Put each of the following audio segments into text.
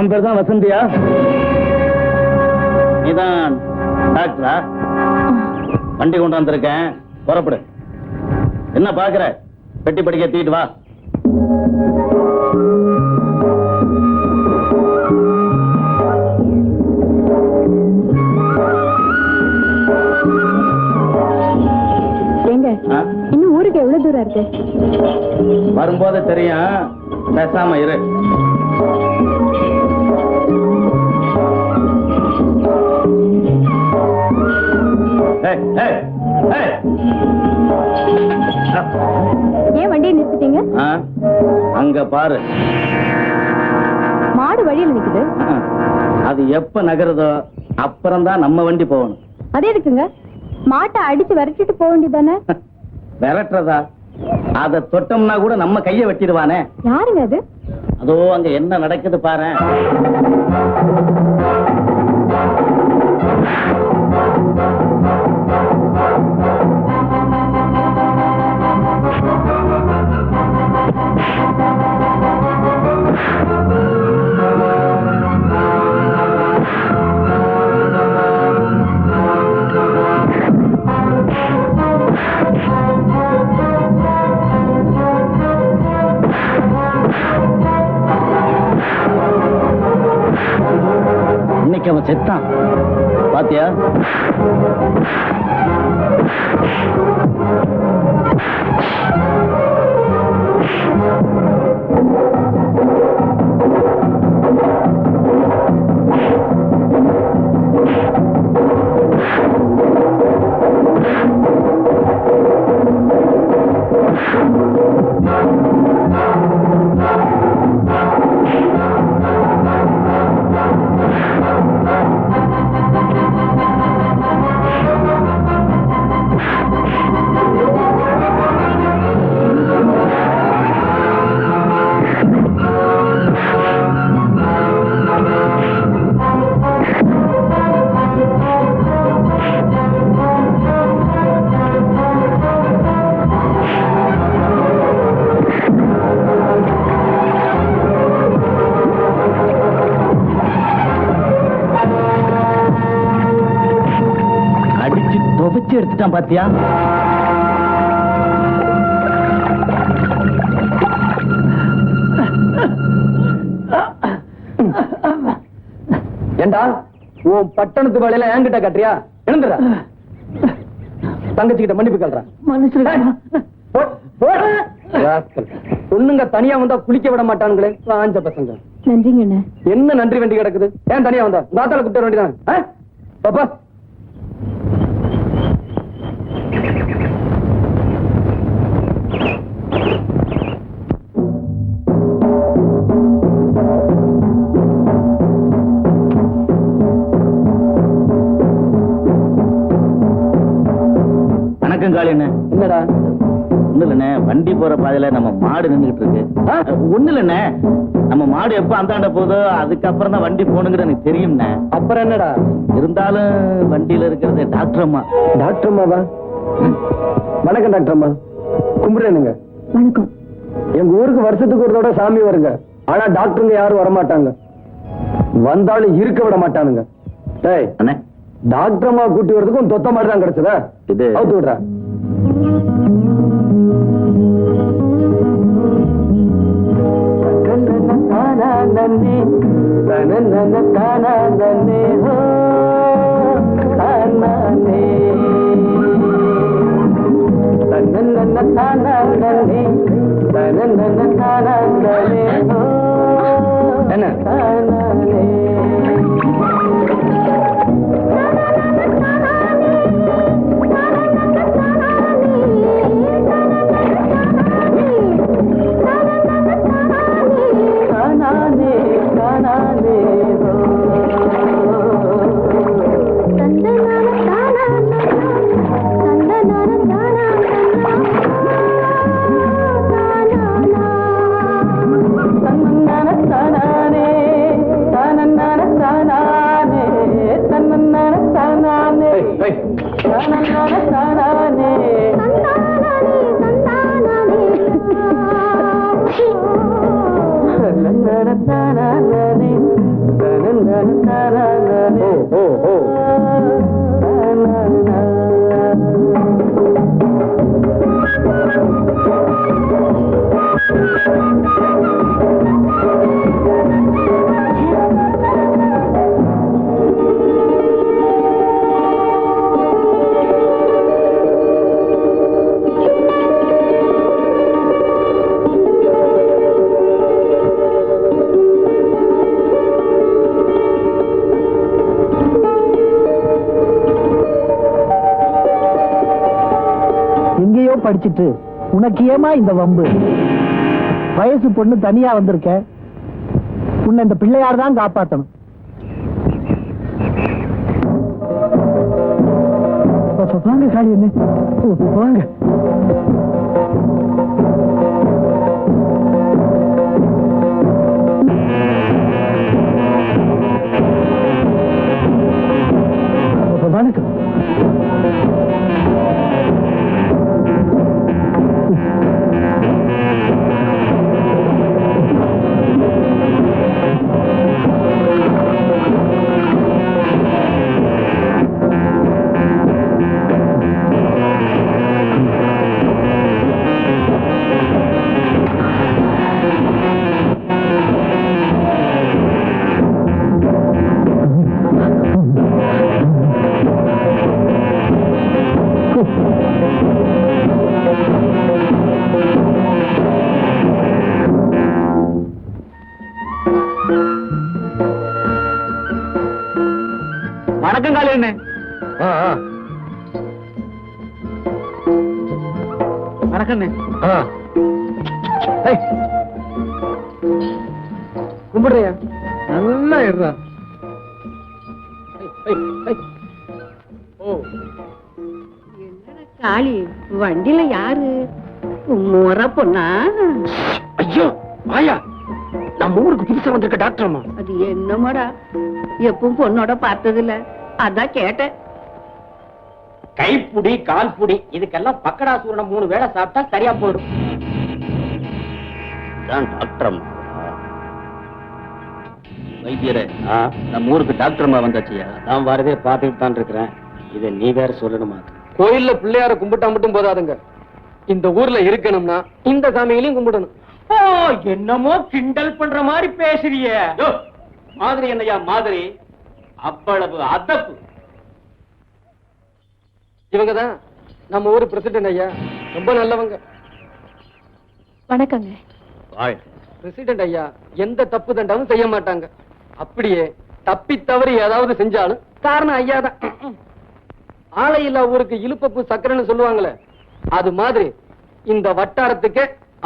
உன் பேர் தான் வசந்தியா? நீதான் டாக்டரா? வண்டி கொண்டு வந்திருக்கேன், புறப்படு. என்ன பாக்குற? பெட்டி படிக்க தீட்டு வா. இன்னும் ஊருக்கு எவ்வளவு தூரம் இருக்கு? வரும்போது தெரியும், பேசாம இரு. ஏன் வண்டியை நிறுத்திட்டீங்க? அங்க பாரு, மாடு வழியில் நிக்குது. அது எப்ப நகருதோ அப்புறம்தான் நம்ம வண்டி போகணும். அதே இருக்குங்க, மாட்டை அடிச்சு விரட்டிட்டு போக வேண்டியதானே? விரட்டுறதா? அத தொட்டோம்னா கூட நம்ம கைய வெட்டிடுவானே. யாருங்க அது? அதோ அங்க என்ன நடக்குது பாரு. இன்னைக்கு அவன் செத்தான், பாத்தியா? துவைச்சு எடுத்துட்டான், பாத்தியா? ஏண்டா உன் பட்டணத்து வேலையில என்கிட்ட கட்டுறியா? எழுந்துடா, தங்கச்சிக்கிட்ட மன்னிப்பு கேள்றா. பொண்ணுங்க தனியா வந்தா குளிக்க விட மாட்டானுங்களே, ஆஞ்ச பசங்க. நன்றிங்க. என்ன நன்றி வேண்டி கிடக்குது? ஏன் தனியா வந்தா தாத்தால கூப்பிட்டு வேண்டியதான். பாப்பா என்னடா? ஒண்ணு இல்லண்ணே, வண்டி போற பாதையில நம்ம மாடு நின்றுகிட்டு இருக்கு. ஒண்ணு இல்லண்ணே, நம்ம மாடு எப்ப அந்தாண்ட போதோ அதுக்கப்புறம் தான் வண்டி போகணுங்கிற எனக்கு தெரியும்ண்ணே. அப்புறம் என்னடா? இருந்தாலும் வண்டியில இருக்கிறது டாக்டர் அம்மா. டாக்டர் அம்மாவா? வணக்கம் டாக்டர் அம்மா. கும்பிடுறேனுங்க. வணக்கம். எங்க ஊருக்கு வருஷத்துக்கு ஒரு தடவை சாமி வருங்க. ஆனா டாக்டருங்க யாரும் வரமாட்டாங்க, வந்தாலும் இருக்க விட மாட்டானுங்க. டேய் அண்ணே, டாக்டர் அம்மா கூட்டி வரதுக்கும் தொத்த மாதிரி தான் கிடைச்சதா? இது அவுத்து விடுறா. என்ன ஓ ஓ எங்கேயோ படிச்சிட்டு உனக்கு ஏமா இந்த வம்பு? வயசு பொண்ணு தனியா வந்திருக்க, உன்னை இந்த பிள்ளையார் தான் காப்பாத்தணும். வாங்க காளி என்ன வாங்க. வணக்கம். வணக்கம் காளி அண்ணே. வணக்கம் கும்பிடுறியா? நல்லா இருறா. காளி வண்டியில யாரு? முறை பொண்ணா? ஐயோ வாயா, நம்ம ஊருக்கு புதுசா வந்திருக்க டாக்டர் அம்மா. அது என்னமாடா, எப்பவும் பொண்ணோட பார்த்ததில்ல, அதான் கேட்டேன். கைப்புடி கால்புடி இதுக்கெல்லாம் பக்கடா சூரணம் 3 வேளை சாப்பிட்டா சரியா போயிடும். டாக்டர் அம்மா வைத்தியரே, நம்ம ஊருக்கு டாக்டர் அம்மா வந்தாச்சியா? நான் வரதே பார்த்துட்டு தான் இருக்கிறேன். இதை நீ வேற சொல்லணுமா? கோயில்ல பிள்ளையார கும்பிட்டா மட்டும் போதாதுங்க, இந்த ஊர்ல இருக்கணும்னா இந்த சாமிகளையும் கும்பிடணும். ஓ, என்னமோ கிண்டல் பண்ற மாதிரி பேசுறிய. மாதிரி என்னையா மாதிரி? அவ்வளவு அதப்பு. இவங்கதான் நம்ம ஊர் பிரசிடென்ட் ஐயா, ரொம்ப நல்லவங்க. வணக்கங்க. பிரசிடென்ட் ஐயா எந்த தப்பு தண்டாவும் செய்ய மாட்டாங்க. அப்படியே தப்பி தவறி ஏதாவது செஞ்சாலும் காரணம் ஐயா தான். ஆலையில்லா ஊருக்கு இழுப்பப்பு சக்கரைன்னு சொல்லுவாங்களே, அது மாதிரி இந்த வட்டாரத்துக்கு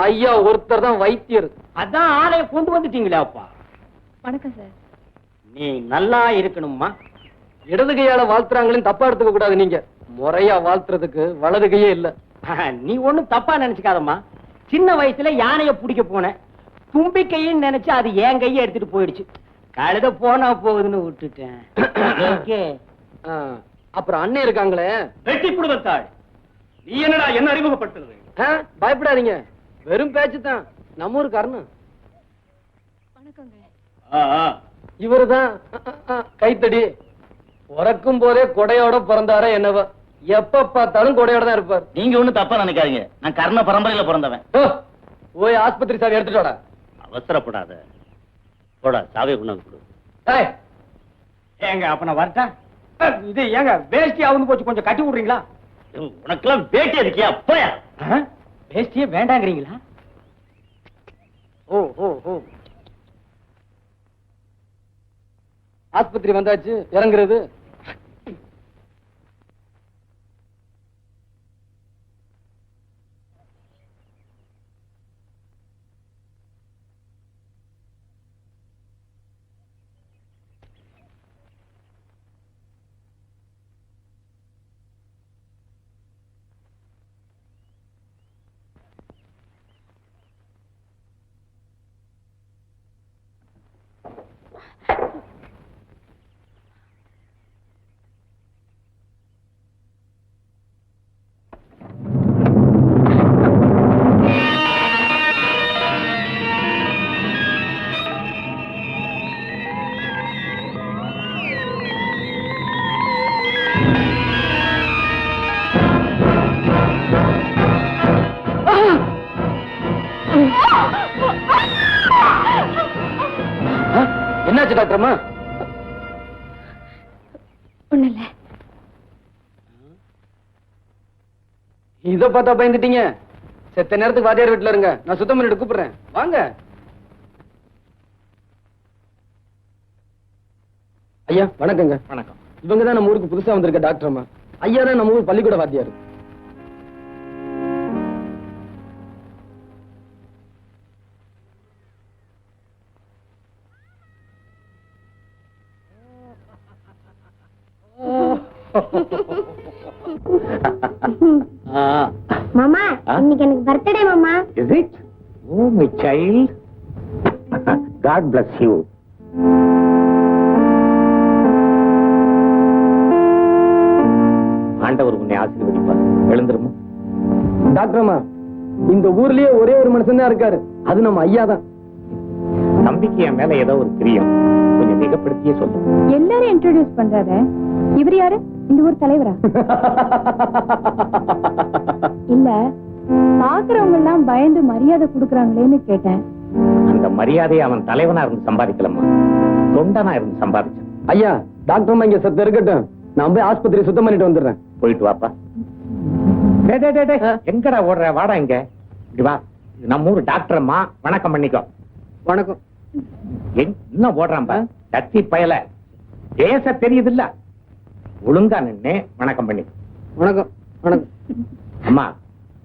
ஐயா ஒருத்தர் தான் வைத்தியர். அதான் ஆளைய கொண்டு வந்துட்டீங்களாப்பா. வணக்கம் சார். நீ நல்லா இருக்கணும்மா. இடது கையால வாழ்த்துறாங்கன்னு தப்பா எடுத்துக்க கூடாது. நீங்க முறையா வாழ்த்துறதுக்கு வலது கையே இல்ல. நீ ஒண்ணும் தப்பா நினைச்சுக்காதம்மா. சின்ன வயசுல யானைய பிடிக்க போனேன், தும்பிக்கைன்னு நினைச்சு அது என் கையை எடுத்துட்டு போயிடுச்சு. கழுத போனா போகுதுன்னு விட்டுட்டேன். அப்புறம் அண்ணன் இருக்காங்களே, வெட்டி குடும்பத்தாள். நீ என்னடா என்ன அறிமுகப்படுத்துறது? பயப்படாதீங்க, வெறும் பேச்சு தான். நம்ம ஊருக்கு அருண். வணக்கங்க. இவருதான் கைத்தடி. பிறக்கும் போதே கொடையோட பிறந்தாரே என்னவோ, எப்ப பார்த்தாலும் கொடையோட தான் இருப்பார். நீங்க ஒண்ணும் தப்பா நினைக்காதீங்க, நான் கர்ண பரம்பரையில பிறந்தவன். போய் ஆஸ்பத்திரி சாவி எடுத்துட்டு வாடா. அவசரப்படாத, போடா சாவியை கொண்டாந்து கொடு. ஏங்க அப்ப நான் வரட்டா? இது ஏங்க வேஷ்டி ஆகுன்னு போச்சு, கொஞ்சம் கட்டி விடுறீங்களா? உனக்கெல்லாம் வேட்டி இருக்கியா? போயா. வேஷ்டியே வேண்டாங்கிறீங்களா? ஓ ஓ ஓ, ஆஸ்பத்திரி வந்தாச்சு, இறங்குறது. என்னாச்சு டாக்டர்மா? ஒண்ணு இல்ல. இத பார்த்தா பயந்துட்டீங்க. செத்த நேரத்துக்கு வாத்தியார் வீட்டுல இருங்க, நான் சுத்தம் பண்ணிட்டு கூப்பிடுறேன். வாங்க ஐயா. வணக்கங்க. வணக்கம். இவங்க தான் நம்ம ஊருக்கு புதுசா வந்திருக்க டாக்டர் அம்மா. ஐயா தான் நம்ம ஊர் பள்ளிக்கூட வாத்தியார். மாமா, இன்னைக்கு எனக்கு பர்த்டே மாமா. Is it? Oh, my child. God bless you. ஆண்டவர் உன்னை ஆசீர்வதிப்பார். எழுந்திருமா. டாக்டர் அம்மா, இந்த ஊர்லயே ஒரே ஒரு மனுஷன் தான் இருக்காரு, அது நம்ம ஐயா தான். தம்பிக்கு என் மேல ஏதோ ஒரு பிரியம், கொஞ்சம் மிகப்படுத்தியே சொல்லு. எல்லாரும் இன்ட்ரோடியூஸ் பண்றாரு. இவர் யாரு? இந்த ஊர் தலைவரா? இல்ல, பாக்குறவங்க எல்லாம் பயந்து மரியாதை கொடுக்கறாங்களேன்னு கேட்டேன். அந்த மரியாதையை அவன் தலைவனா இருந்து சம்பாதிக்கலம்மா, தொண்டனா இருந்து சம்பாதிச்சான். ஐயா, டாக்டர் அம்மா இங்க சத்த இருக்கட்டும், நான் போய் ஆஸ்பத்திரி சுத்தம் பண்ணிட்டு வந்துடுறேன். போயிட்டு வாப்பா. எங்கடா ஓடுற? வாடா இங்க. இப்படி வா. இது நம்ம ஊர் டாக்டர் அம்மா. வணக்கம் பண்ணிக்கோ. வணக்கம். என்ன ஓடுறான்பா கத்தி பயல? பேச தெரியுது இல்ல? ஒழுங்கா நின்னு வணக்கம் பண்ணி. வணக்கம். வணக்கம். அம்மா,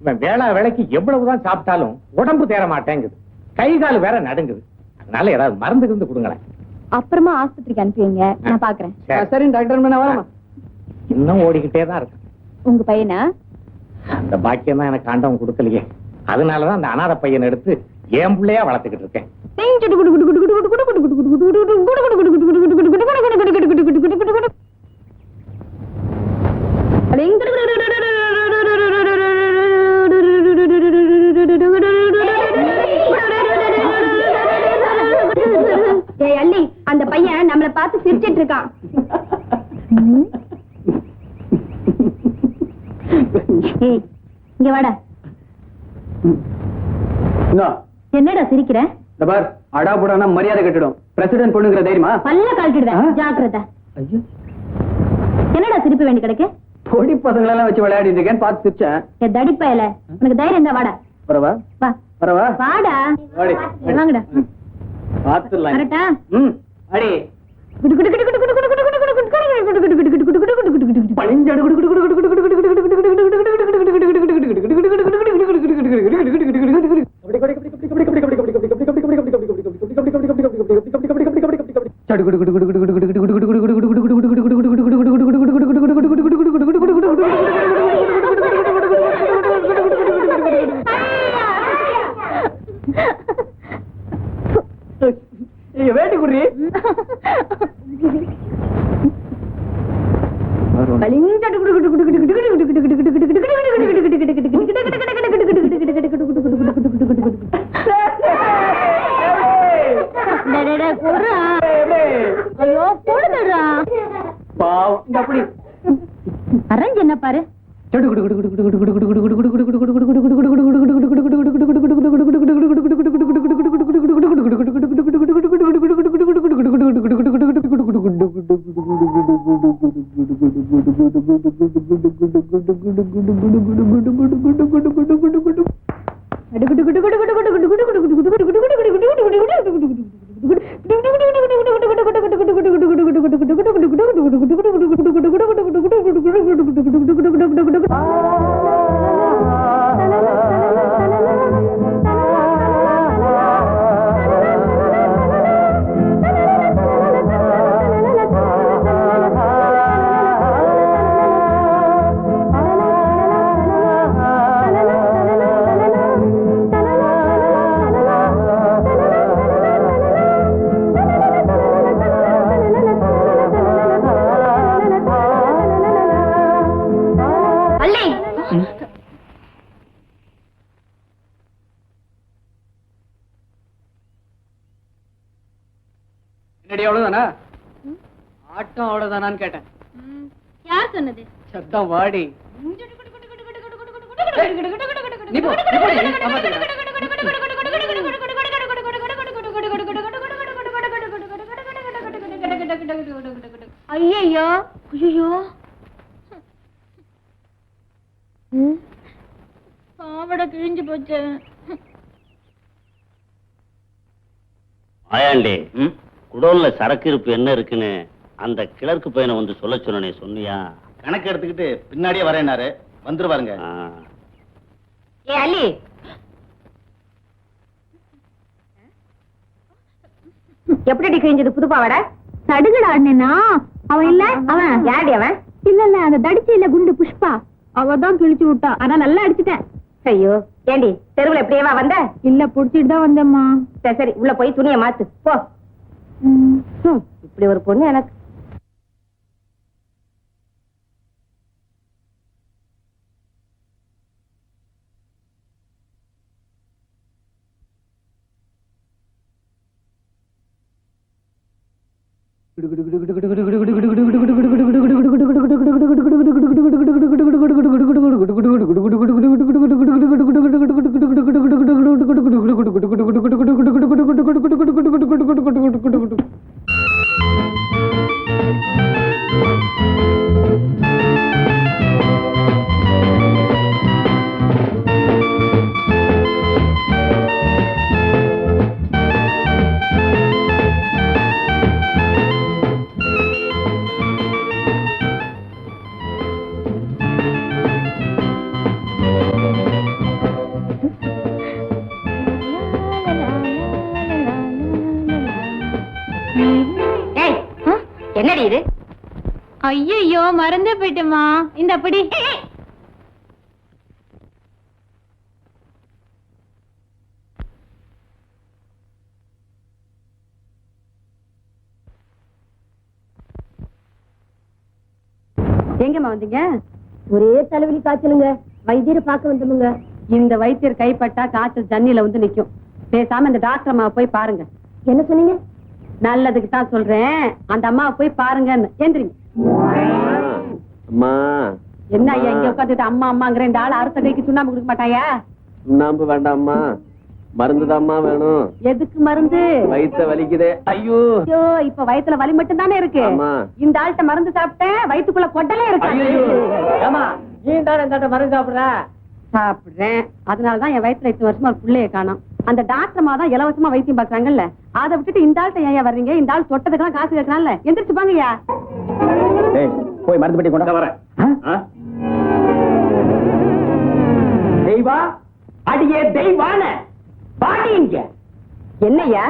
இவன் வேளா வேலைக்கு எவ்வளவுதான் சாப்பிட்டாலும் உடம்பு தேர மாட்டேங்குது, கை கால் வேற நடுங்குது. அதனால ஏதாவது மருந்து இருந்து கொடுங்களேன். அப்புறமா ஆஸ்பத்திரிக்கு அனுப்புவீங்க, நான் பாக்குறேன். சரி டாக்டர், நான் வரமா. இன்னும் ஓடிக்கிட்டே தான் இருக்கு. உங்க பையனா? அந்த பாக்கியம் தான் எனக்கு ஆண்டவன் கொடுக்கலையே. அதனாலதான் அந்த அனாதை பையனை எடுத்து என் பிள்ளையா வளர்த்துக்கிட்டு இருக்கேன். அள்ளி, அந்த பையன் நம்மளை பார்த்து சிரிச்சிட்டு இருக்கான். இங்க வாடா. என்னடா சிரிக்கிற? அடா போடானா மரியாதை கட்டிடும். பிரசிடென்ட் பொண்ணுங்கிற தைரியமா? பல்ல காட்டிடுவேன், ஜாக்கிரதை. என்னடா சிரிப்பு வேண்டி கிடக்கு? பொடி பசங்களை எல்லாம் வச்சு விளையாடி இருக்கேன், பார்த்து சிரிச்சேன். தடிப்பயல, உனக்கு தைரியம் இருந்தா வாடா. வரவா? வா. வரவா? வாடா. வாடி. வாங்கடா. பாத்துடலாம். வரட்டா? அடி. வேட்டி குடி. ஐயோ, போடுதா பாவம். அப்படி அரஞ்சு என்ன பாரு. அவ்வளவுதானா? ஆட்டம் அவ்வளவுதானான்னு கேட்டேன். யார் சொன்னது? சத்தம் வாடி. நீ போ, நீ போடி, காப்பாத்துக்கிறேன். ஐயோ ஐயோ பாவடை கிழிஞ்சு போச்சு. ஆயாண்டி குடோன்ல சரக்கு இருப்பு என்ன இருக்குன்னு அந்த கிழக்கு பையனை வந்து சொல்ல சொன்னனே, சொன்னியா? கணக்கு எடுத்துக்கிட்டு பின்னாடியே வரேனாரு, வந்துருவாருங்க. ஏ அலி, எப்படி கிழிஞ்சது புது பாவாடை? சடுகுடு ஆடினா அவன் இல்ல, அவன் யாடி அவன்? இல்ல அந்த தடிச்சு இல்ல குண்டு புஷ்பா, அவதான் கிழிச்சு விட்டா. ஆனா நல்லா அடிச்சுட்டேன். ஐயோ ஏண்டி தெருவுல எப்படியேவா வந்த? இல்ல புடிச்சிட்டு தான் வந்தேம்மா. சரி சரி, உள்ள போய் துணியை மாத்து போ. இப்படி ஒரு பொண்ணு எனக்கு. என்னடி இது? ஐயோ மறந்தே போயிட்டேமா. இந்த அப்படி எங்கம்மா வந்தீங்க? ஒரே தலைவலி காய்ச்சலுங்க, வைத்தியரை பார்க்க வந்தோமுங்க. இந்த வைத்தியர் கைப்பட்டா காய்ச்சல் தண்ணியில வந்து நிக்கும். பேசாம இந்த டாக்டர் அம்மாவை போய் பாருங்க. என்ன சொன்னீங்க? நல்லதுக்கு தான் சொல்றேன், அந்த அம்மாவை போய் பாருங்கன்னு. எந்திரிங்க. அம்மா, என்ன ஐயா இங்க உட்காந்துட்டு அம்மா அம்மாங்கிற இந்த ஆள் அறுத்த கைக்கு சுண்ணாம்பு கொடுக்க மாட்டாயா? சுண்ணாம்பு வேண்டாம்மா, மருந்துதாம்மா வேணும். எதுக்கு மருந்து? வயித்த வலிக்குதே. ஐயோ ஐயோ, இப்ப வயித்துல வலி மட்டும் தானே இருக்கு. ஆமா. இந்த ஆள்கிட்ட மருந்து சாப்பிட்டேன், வயித்துக்குள்ள கொட்டலே இருக்கு. ஏமா நீ தானே இந்த மருந்து சாப்பிடுற? சாப்பிடுறேன், அதனாலதான் என் வயித்துல இத்தனை வருஷமா ஒரு பிள்ளைய காணோம். அந்த டாக்டர் தான் இலவசமா வைத்தியம் பாக்குறாங்கல்ல, அதை விட்டுட்டு இந்த ஆள்கிட்ட ஏன் வர்றீங்க? இந்த ஆள் தொட்டதுக்கெல்லாம் காசு கேட்கறான்ல, எந்திரிச்சு பாங்கய்யா. போய் மருந்து பெட்டி கொண்டு வரேன். தெய்வா, அடியே தெய்வான பாடிங்க. என்னய்யா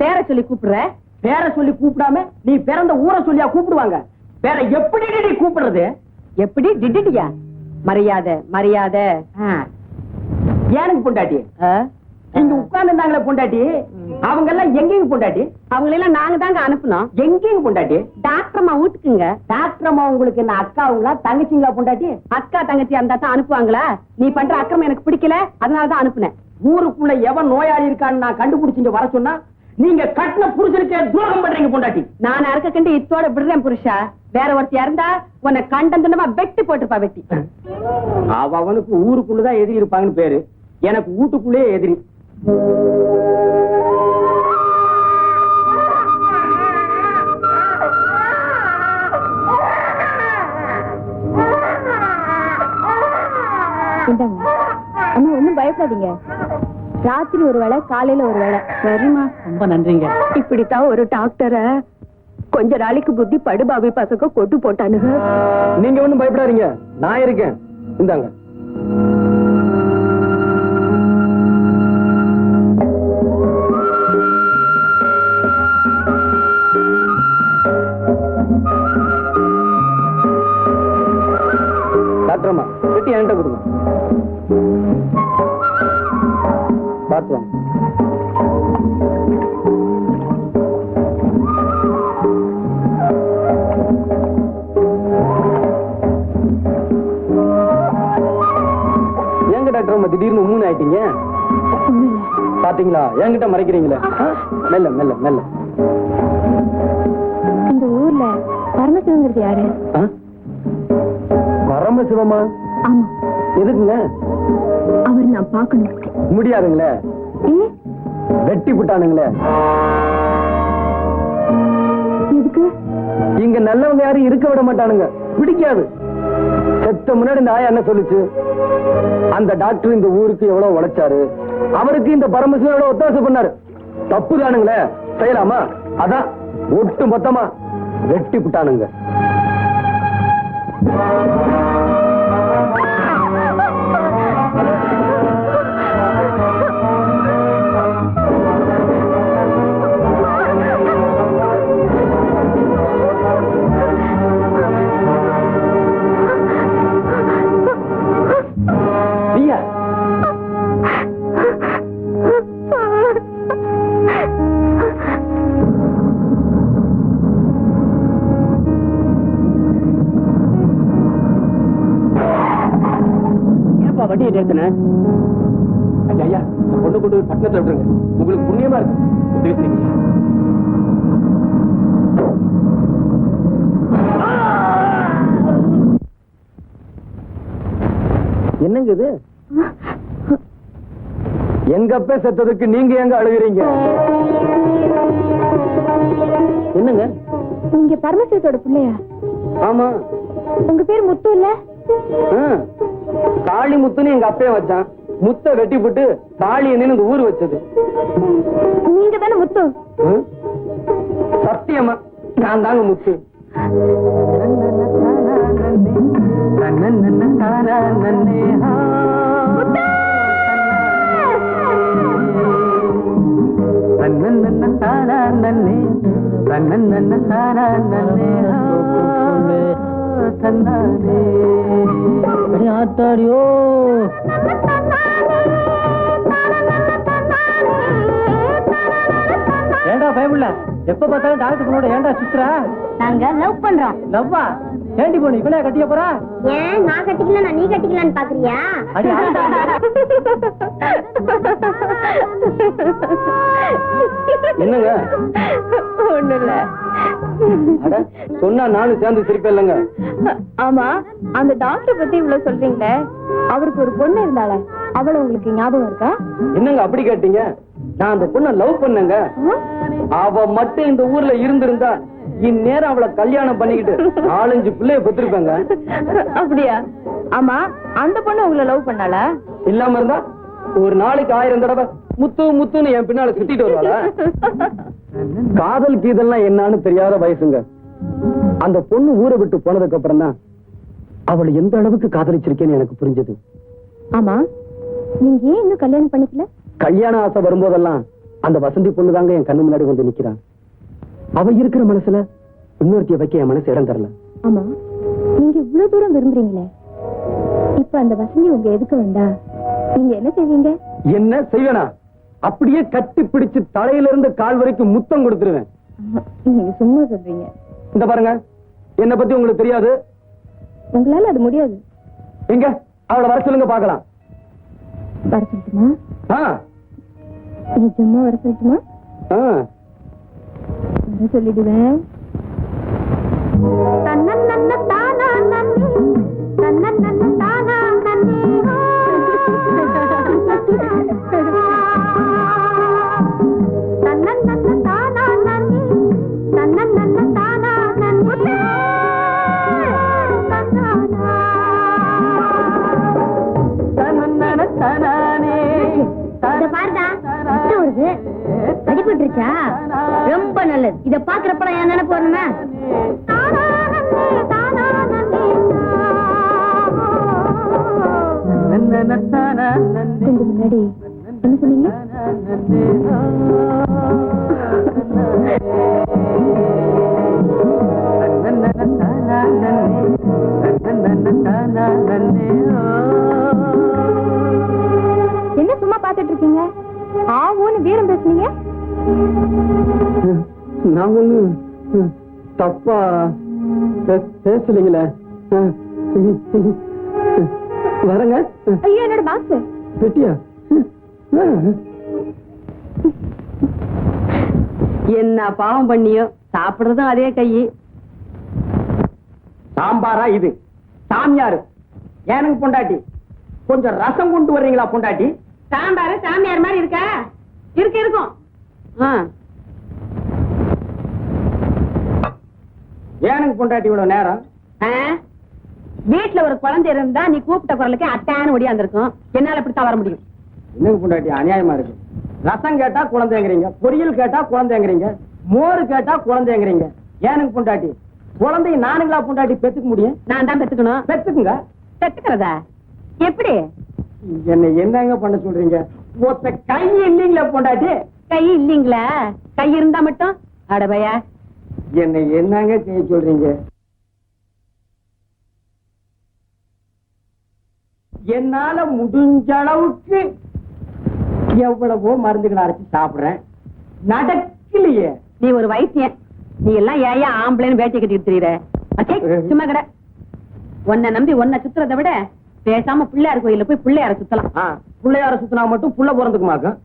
பேர சொல்லி கூப்பிடுற? பேரை சொல்லி கூப்பிடாம நீ பிறந்த ஊரை சொல்லியா கூப்பிடுவாங்க? வேற எப்படி நீ கூப்பிடுறது? எப்படி டிட்டியா? மரியாதை மரியாதை. ஏனுக்கு பொண்டாட்டி? இங்க உட்கார்ந்து இருந்தாங்களே பொண்டாட்டி, அவங்க எல்லாம் எங்கேயும் பொண்டாட்டி? அவங்களெல்லாம் நாங்க தாங்க அனுப்புனோம். எங்கேயும் பொண்டாட்டி? டாக்டர் அம்மா வீட்டுக்குங்க. டாக்டர் அம்மா உங்களுக்கு என்ன அக்காவுங்களா தங்கச்சிங்களா பொண்டாட்டி? அக்கா தங்கச்சி இருந்தா தான் அனுப்புவாங்களா? நீ பண்ற அக்கிரமம் எனக்கு பிடிக்கல, அதனாலதான் அனுப்புனேன். ஊருக்குள்ள எவன் நோயாளி இருக்கான்னு நான் கண்டுபிடிச்சிங்க வர சொன்னா நீங்க கட்டின புருஷனுக்கு துரோகம் பண்றீங்க பொண்டாட்டி. நான் அறுக்க கண்டு இத்தோட விடுறேன் புருஷா. வேற ஒருத்தி இருந்தா உன்னை கண்டந்தனமா வெட்டி போட்டுப்பா, வெட்டி. அவனுக்கு ஊருக்குள்ளதான் எதிரி இருப்பாங்கன்னு பேரு, எனக்கு வீட்டுக்குள்ளே எதிரி. அம்மா ஒண்ணும் பயப்படாதீங்க. ராத்திரி ஒரு வேளை, காலையில ஒரு வேளை. சரிம்மா, ரொம்ப நன்றிங்க. இப்படித்தான் ஒரு டாக்டரை கொஞ்ச நாளைக்கு புத்தி படுபாவி பசங்க கொண்டு போட்டானுங்க. நீங்க ஒண்ணும் பயப்படாதீங்க, நான் இருக்கேன். இந்தாங்க. டாக்டர்மா பெட்டி என்கிட்ட கொடுங்க, பார்த்து வாங்க. ஏங்க டாக்டர் திடீர்னு மூணு ஆயிட்டீங்க? பாத்தீங்களா, என்கிட்ட மறைக்கிறீங்களே. மெல்ல மெல்ல மெல்ல. இந்த ஊர்ல பரமசிவங்கிறது யாரு? பரமசிவமா? ஆமா. எதுக்குங்க? அவர் நான் பார்க்கணும். முடியாதுங்களே, வெட்டி விட்டானுங்களே. எதுக்கு? இங்க நல்லவங்க யாரும் இருக்க விட மாட்டானுங்க, பிடிக்காது. செத்த முன்னாடி இந்த ஆயா என்ன சொல்லுச்சு? அந்த டாக்டர் இந்த ஊருக்கு எவ்வளவு உழைச்சாரு, அவருக்கு இந்த பரமசிவம் எவ்வளவு ஒத்தாசை பண்ணாரு. தப்பு தானுங்களே, செய்யலாமா? அதான் ஒட்டு மொத்தமா வெட்டி விட்டானுங்க. வண்டியை நிறுத்தின ஐயா, பொண்ணு கொண்டு போய் பட்டணத்துல விட்டுருங்க, உங்களுக்கு புண்ணியமா இருக்கு. உதவி செய்யுங்க. என்னங்க இது? எங்க அப்பா செத்ததுக்கு நீங்க எங்க அழுகிறீங்க? என்னங்க? நீங்க பரமசிவத்தோட பிள்ளையா? ஆமா. உங்க பேர் முத்து இல்ல? காளி முத்துன்னு எங்க அப்பே வச்சான். முத்த வெட்டி போட்டு காளி என்ன ஊரு வச்சது. நீங்க தானே முத்து? சத்தியமா நான் தாங்க முத்து. ஆத்தாடியோ, ஏண்டா பயமுள்ள, எப்ப பார்த்தாலும் டாக்டர் பொண்ணோட ஏண்டா சுத்துறா? நாங்க லவ் பண்றோம். லவ்வா? ஏண்டி பொண்ணு இவளே கட்டிக்க போறா? ஏன் நான் கட்டிக்கல, நீ கட்டிக்கலான்னு பாக்குறியா? அடி என்னங்க? ஒண்ணு இல்ல. சொன்னா நானும் சேர்ந்து சிரிப்பேன் இல்லங்க. ஆமா, அந்த டாக்டர் பத்தி இவ்வளவு சொல்றீங்களே, அவருக்கு ஒரு பொண்ணு இருந்தால, அவள உங்களுக்கு ஞாபகம் இருக்கா? என்னங்க அப்படி கேட்டீங்க? நான் அந்த பொண்ணை லவ் பண்ணேங்க. அவ மட்டும் இந்த ஊர்ல இருந்திருந்தா இந்நேரம் அவளை கல்யாணம் பண்ணிக்கிட்டு 4-5 பிள்ளைய பெற்றிருப்பேங்க. அப்படியா? ஆமா, அந்த பொண்ணு உங்களை லவ் பண்ணால? இல்லாம இருந்தா ஒரு நாளைக்கு 1000 தடவை முத்து முத்துன்னு என் பின்னால சுத்திட்டு வருவாளா? காதல் கீதல்லாம் என்னன்னு தெரியாத வயசுங்க. அந்த பொண்ணு ஊரை விட்டு போனதுக்கு அப்புறம் தான் அவளை எந்த அளவுக்கு காதலிச்சிருக்கேன்னு எனக்கு புரிஞ்சது. ஆமா, நீங்க ஏன் இன்னும் கல்யாணம் பண்ணிக்கல? கல்யாண ஆசை வரும்போதெல்லாம் அந்த வசந்தி பொண்ணு தாங்க என் கண்ணு முன்னாடி வந்து நிக்கிறான். அவ இருக்கிற மனசுல இன்னொருத்திய வைக்க என் மனசு இடம் தரல. ஆமா, நீங்க இவ்வளவு தூரம் விரும்புறீங்களே, இப்ப அந்த வசந்தி உங்க எதுக்கு வந்தா நீங்க என்ன செய்வீங்க? என்ன செய்வேனா? அப்படியே கட்டி பிடிச்சு தலையில இருந்து கால் வரைக்கும் முத்தம் கொடுத்துருவேன். நீங்க சும்மா சொல்றீங்க. இந்த பாருங்க, என்ன பத்தி உங்களுக்கு தெரியாது. உங்களால அது முடியாது. எங்க அவளை வர சொல்லுங்க பாக்கலாம். வர சொல்லட்டுமா? நிஜமா வர சொல்லட்டுமா? வர சொல்லிடுவேன். அடிபட்டுருச்சா? ரொம்ப நல்லது. இத பாக்குறப்ப என் நினைப்பு வரணுமே. கொஞ்சம் முன்னாடி என்ன சொன்னீங்க? என்ன சும்மா பாத்துட்டு இருக்கீங்க? ஆவோன்னு வீரம் பேசுனீங்க. நான் ஒண்ணு தப்பா பேசலீங்களே. வரங்க. ஐயோ, என்னோட பாக்ஸ். பெட்டியா? என்ன பாவம் பண்ணியோ, சாப்பிடுறதும் அதே கை. சாம்பாரா இது? சாமியாரு எனக்கு பொண்டாட்டி. கொஞ்சம் ரசம் கொண்டு வர்றீங்களா பொண்டாட்டி? சாம்பாரு சாமியார் மாதிரி இருக்கா? இருக்கும். ஏன் பொண்டாட்டி இவ்வளவு நேரம்? வீட்டுல ஒரு குழந்தை இருந்தா நீ கூப்பிட்ட குரலுக்கு அட்டான்னு ஒடியாந்துருக்கும். என்னால இப்படித்தான் வர முடியும். என்னங்க பொண்டாட்டி அநியாயமா இருக்கு. ரசம் கேட்டா குழந்தைங்கிறீங்க, பொரியல் கேட்டா குழந்தைங்கிறீங்க, மோர் கேட்டா குழந்தைங்கிறீங்க. ஏனுங்க பொண்டாட்டி? குழந்தைய நானுங்களா பொண்டாட்டி பெத்துக்க முடியும்? நான் தான் பெத்துக்கணும். பெத்துக்குங்க. பெத்துக்கிறதா எப்படி? என்ன என்னங்க பண்ண சொல்றீங்க? ஒத்த கை இல்லீங்களா பொண்டாட்டி? கை இல்லீங்களா? கை இருந்தா மட்டும் அடபையா என்ன என்னங்க செய்ய சொல்றீங்க? என்னால முடிஞ்ச அளவுக்கு எவ்வளவோ மருந்துகளை அரைச்சு சாப்பிடுறேன், நடக்கலையே. நீ ஒரு வைத்தியன். நீ எல்லாம் ஏயா ஆம்பளைன்னு வேட்டை கட்டிட்டு தெரியுற? சும்மா கடை. உன்னை நம்பி உன்னை சுத்துறதை விட பேசாம பிள்ளையார் கோயில போய் பிள்ளையார சுத்தலாம். பிள்ளையார சுத்தினா மட்டும் புள்ள பிறந்துக்குமாக்கும்.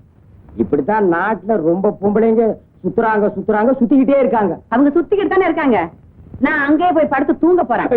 இப்படித்தான் நாட்டுல ரொம்ப பொம்பளைங்க சுத்துறாங்க சுத்துறாங்க சுத்திக்கிட்டே இருக்காங்க. அவங்க சுத்திக்கிட்டு தானே இருக்காங்க. நான் அங்கேயே போய் படுத்து தூங்க போறேன்.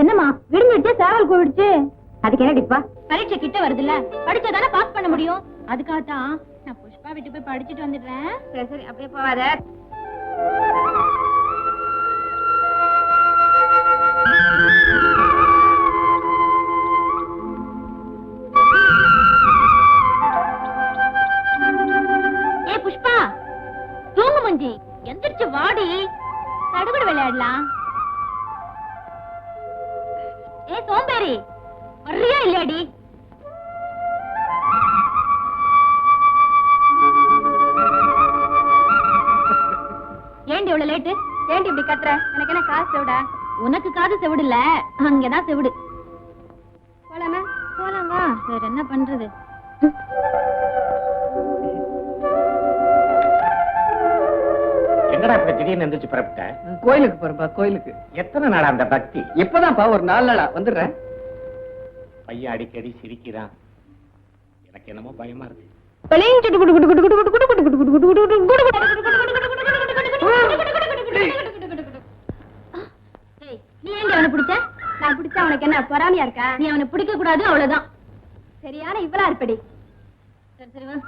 என்னமா விடுஞ்சிட்டு சேவல் கூவிடுச்சு? அதுக்கு என்ன டிப்பா? பரீட்சை கிட்ட வருதுல்ல, படிச்சாதானே பாஸ் பண்ண முடியும். அதுக்காகத்தான் நான் புஷ்பா வீட்டு போய் படிச்சுட்டு வந்துடுறேன். சரி சரி, அப்படியே போவாத. ஏ புஷ்பா, தூங்கு மஞ்சி, எந்திரிச்சு வாடி, சடுகுடு விளையாடலாம். ஏ சோம்பேறி, வர்றியா இல்லையாடி? ஏண்டி இவ்வளவு லேட்டு? ஏண்டி இப்படி கத்துற? எனக்கு என்ன காசு செவிடா? உனக்கு காது செவிடு இல்ல, அங்கதான் செவிடு. போலாமா? போலாம் வா. வேற என்ன பண்றது? என்னடா இப்ப திடீர்னு எந்திரிச்சு புறப்பட்ட? கோயிலுக்கு போறப்பா, கோயிலுக்கு. எத்தனை நாளா அந்த பக்தி? இப்பதான்ப்பா ஒரு 4 நாளா வந்துடுறேன். பையன் அடிக்கடி சிரிக்கிறான், எனக்கு என்னமோ பயமா இருக்கு. நீ ஏண்டி அவனை பிடிச்ச? நான் பிடிச்சா அவனுக்கு என்ன பொறாமையா இருக்கா? நீ அவனை பிடிக்க கூடாது, அவ்வளவுதான். சரியான இவ்வளவு இருப்படி. சரி சரி வா.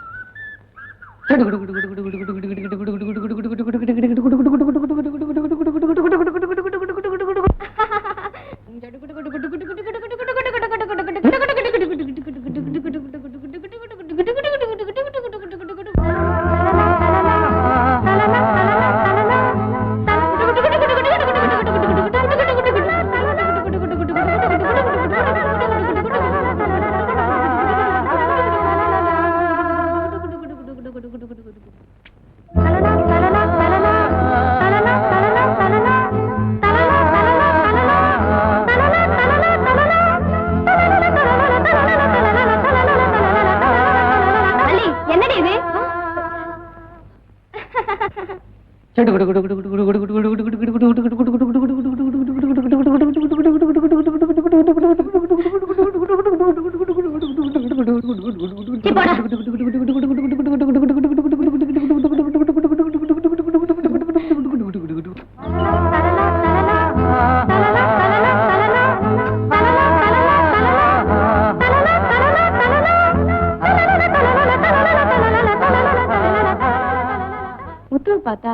பார்த்தா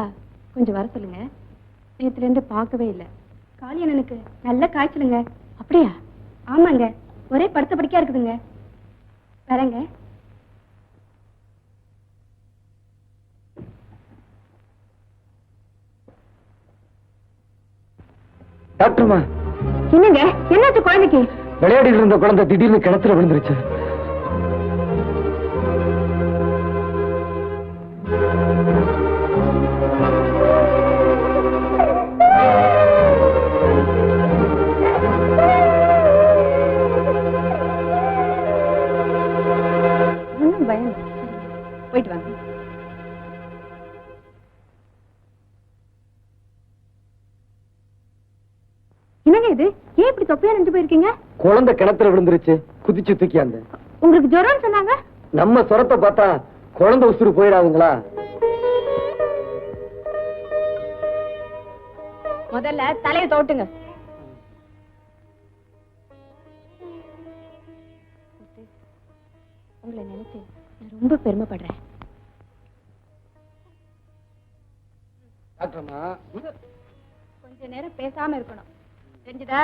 கொஞ்சம் வர சொல்லுங்க. நேத்துல இருந்து பார்க்கவே இல்லை. காளியண்ணனுக்கு நல்ல காய்ச்சலுங்க. அப்படியா? ஆமாங்க, ஒரே படுத்த படுக்கையா இருக்குதுங்க. வரேங்க. டாக்டர்மா, என்னங்க, என்னாச்சு குழந்தைக்கு? விளையாடிட்டு இருந்த குழந்தை திடீர்னு கிணத்துல விழுந்துருச்சு. ஒன்றும் பயம் இல்லை. போயிட்டு வாங்க. என்னங்க இது? ஏன் இப்படி தொப்பையா நின்று போயிருக்கீங்க? குழந்தை கிணத்துல விழுந்துருச்சு, குதிச்சு தூக்கியாந்த. உங்களுக்கு ஜுரம்னு சொன்னாங்க. நம்ம சொரத்தை பார்த்தா குழந்தை உசுறு போயிடாதுங்களா? முதல்ல தலையை தோட்டுங்க. உங்களை நினைச்சு நான் ரொம்ப பெருமைப்படுறேன். டாக்டர்மா, கொஞ்ச நேரம் பேசாம இருக்கணும், தெரிஞ்சுதா?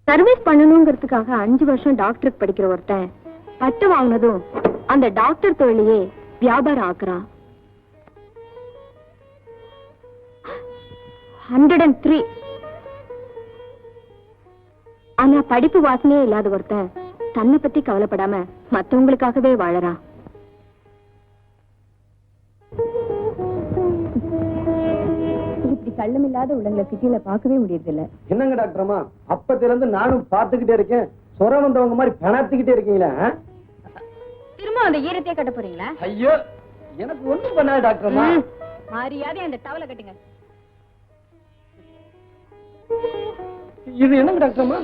சர்வீஸ் பண்ணணுங்கிறதுக்காக 5 வருஷம் டாக்டருக்கு படிக்கிற ஒருத்தன் பட்டு வாங்கினதும் அந்த டாக்டர் தொழிலையே வியாபாரம் ஆக்குறான். 103. ஆனா படிப்பு வாசனையே இல்லாத ஒருத்தன் தன்னை பத்தி கவலைப்படாம மத்தவங்களுக்காகவே வாழறான். இப்படி கள்ளமில்லாத உள்ளங்களை சிட்டியில பார்க்கவே முடியறதில்ல. என்னங்க டாக்டர்மா, அப்பத்துல இருந்து நானும் பாத்துக்கிட்டே இருக்கேன். சொர வந்தவங்க மாதிரி பணத்துக்கிட்டே இருக்கீங்களா? திரும்ப அந்த ஈரத்தையே கட்ட போறீங்களா? ஐயோ, எனக்கு ஒண்ணும் பண்ணாது டாக்டர்மா. மரியாதை அந்த டவலை கட்டுங்க. இது என்னங்க டாக்டர்மா?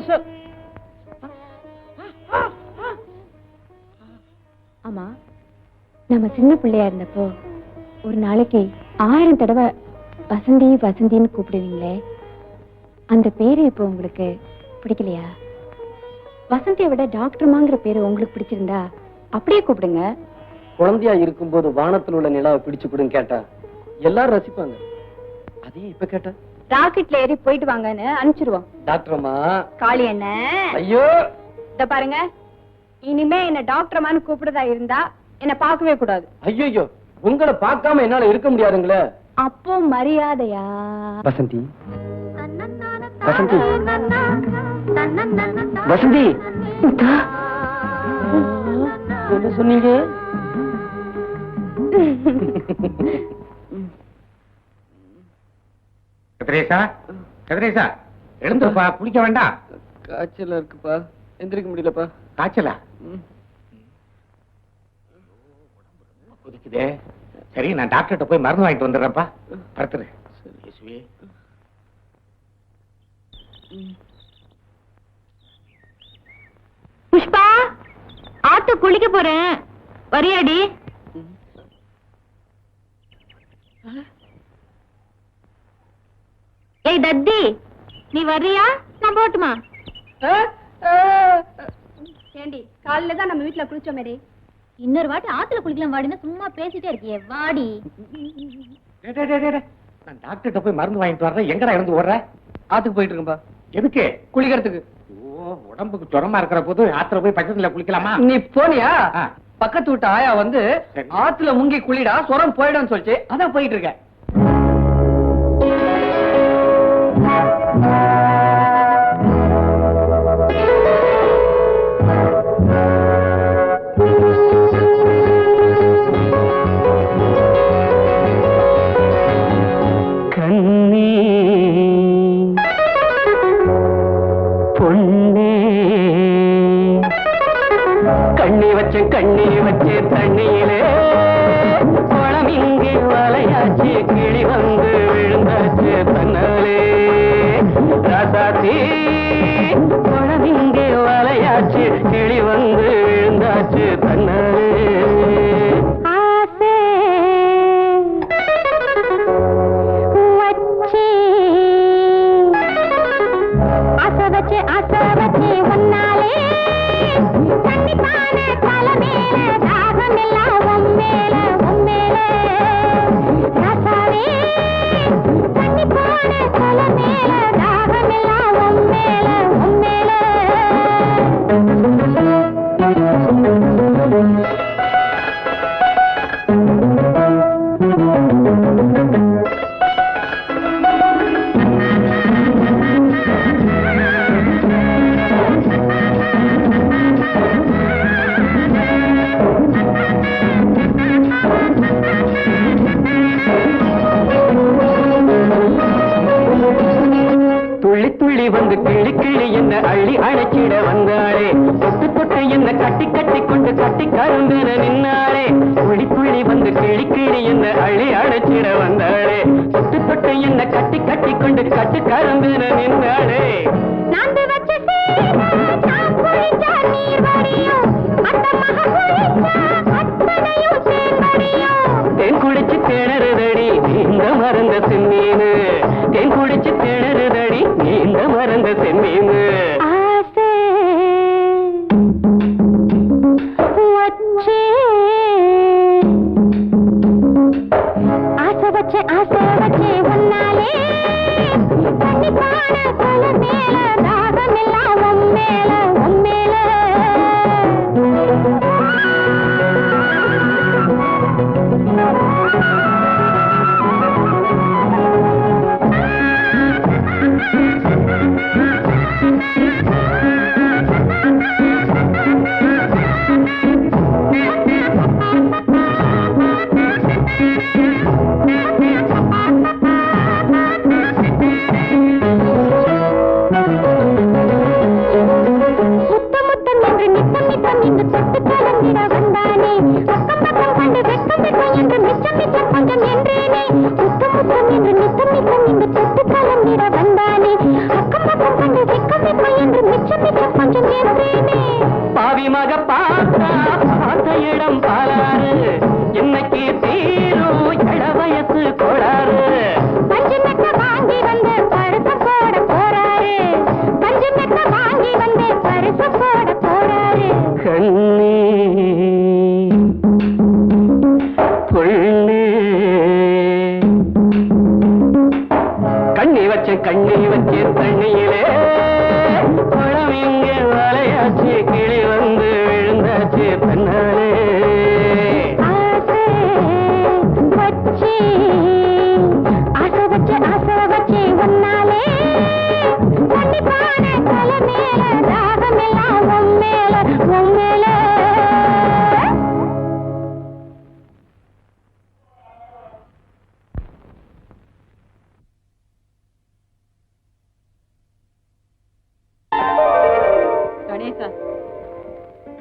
ஆமா, நம்ம சின்ன பிள்ளையா இருந்தப்போ ஒரு நாளைக்கு 1000 தடவை வசந்தி வசந்தின்னு கூப்பிடுவீங்களே, அந்த பேரு இப்போ உங்களுக்கு பிடிக்கலையா? வசந்தியை விட டாக்டர்மாங்கிற பேரு உங்களுக்கு பிடிச்சிருந்தா அப்படியே கூப்பிடுங்க. குழந்தையா இருக்கும்போது வானத்தில் உள்ள நிலாவை பிடிச்சு கொடுன்னு கேட்டா எல்லாரும் ரசிப்பாங்க. அதே இப்ப கேட்டா ராக்கெட்ல ஏறி போயிட்டு வாங்கன்னு அனுப்பிச்சிருவோம். டாக்டர்மா, காளி என்ன? ஐயோ, இத பாருங்க, இனிமே என்ன டாக்டர்மான்னு கூப்பிடுறதா இருந்தா என்ன பார்க்கவே கூடாது. ஐயோ, உங்களை பார்க்காம என்னால இருக்க முடியாதுங்களே. அப்போ மரியாதையா? வசந்தி, வசந்தி, வசந்தி, என்ன சொன்னீங்க? கதிரேசா, கதிரேசா, எழுந்துப்பா, குளிக்க வேண்டாம். காய்ச்சலா இருக்குப்பா, எந்திரிக்க முடியலப்பா. காய்ச்சலா? குதிக்குதே. சரி, நான் டாக்டர்கிட்ட போய் மருந்து வாங்கிட்டு வந்துடுறேன்ப்பா. படுத்துரு. புஷ்பா, ஆத்து குளிக்க போறேன், வரியாடி? ஏய் தத்தி, நீ வர்றியா? நான் போட்டுமா? ஏண்டி, காலையில தான் நம்ம வீட்டுல குளிச்சோமேடி. இன்னொரு வாட்டி ஆத்துல குளிக்கலாம் வாடினா சும்மா பேசிட்டே இருக்கியே, வாடி. நான் டாக்டர்கிட்ட போய் மருந்து வாங்கிட்டு வர்றேன். எங்கடா இருந்து ஓடுற? ஆத்துக்கு போயிட்டு இருக்கேன்பா. எதுக்கு? குளிக்கிறதுக்கு. ஓ, உடம்புக்கு ஜுரமா இருக்கிற போது ஆத்துல போய் பக்கத்துல குளிக்கலாமா? நீ போனியா? ஆ. பக்கத்து வீட்டு ஆயா வந்து சரி. ஆத்துல முங்கி குளிடா, சொரம் போயிடும் சொல்லிச்சு. அதான் போயிட்டு இருக்கேன். கண்ணி வச்சு தண்ணியிலே குளம் இங்கே வலையாச்சு, கிளி வந்து விழுந்தாச்சு தன்னாலே. ராசாத்தி, குளம் இங்கே வலையாச்சு, கிளி வந்து விழுந்தாச்சு தன்னாலே. தண்ணி தானே தலை மேல, தாகம் எல்லாம் மேல துள்ளி துள்ளி வந்து கிள்ளி கிள்ளி என்ன அள்ளி அழைச்சிட வந்தாளே தொட்டு தொட்டு என்ன கட்டி கட்டி கொண்டு கட்டி கரும்பெற நின்னாளே துள்ளி துள்ளி வந்து கிள்ளி கிள்ளி என்ன அள்ளி அழைச்சிட வந்தாளே தொட்டு தொட்டு என்ன கட்டி கட்டி கொண்டு கட்டி கரும்பெற நின்னாளே தேன் குடிச்சு திணறுதடி நீந்த மறந்த செம்மீனு தேன் குடிச்சு திணறுதடி நீந்த மறந்த செம்மீனு ஆசை வச்சே ஒன்னாலே கண்டிப்பான கொல மேல தாகம் எல்லாம் உம்மேல உம்மேல பாவி மக பார்த்த இடம் பாலாறு இன்னைக்கு தீரும் இள வயசு கோளாறு பஞ்சு மெத்த வாங்கி வந்து பருப்பு போட போறாரு பஞ்சு மெத்த வாங்கி வந்து பருப்பு போட போறாரு கண்ணே பொண்ணே கண்ணி வச்சு தண்ணியிலே குளம் இங்கே வலையாச்சு கிளி வந்து விழுந்தாச்சு தன்னாலே ஆசை வச்சு ஒன்னாலே கண்டிப்பான கொல மேல தாகம் எல்லாம் உம்மேல உம்மேல கணேசா,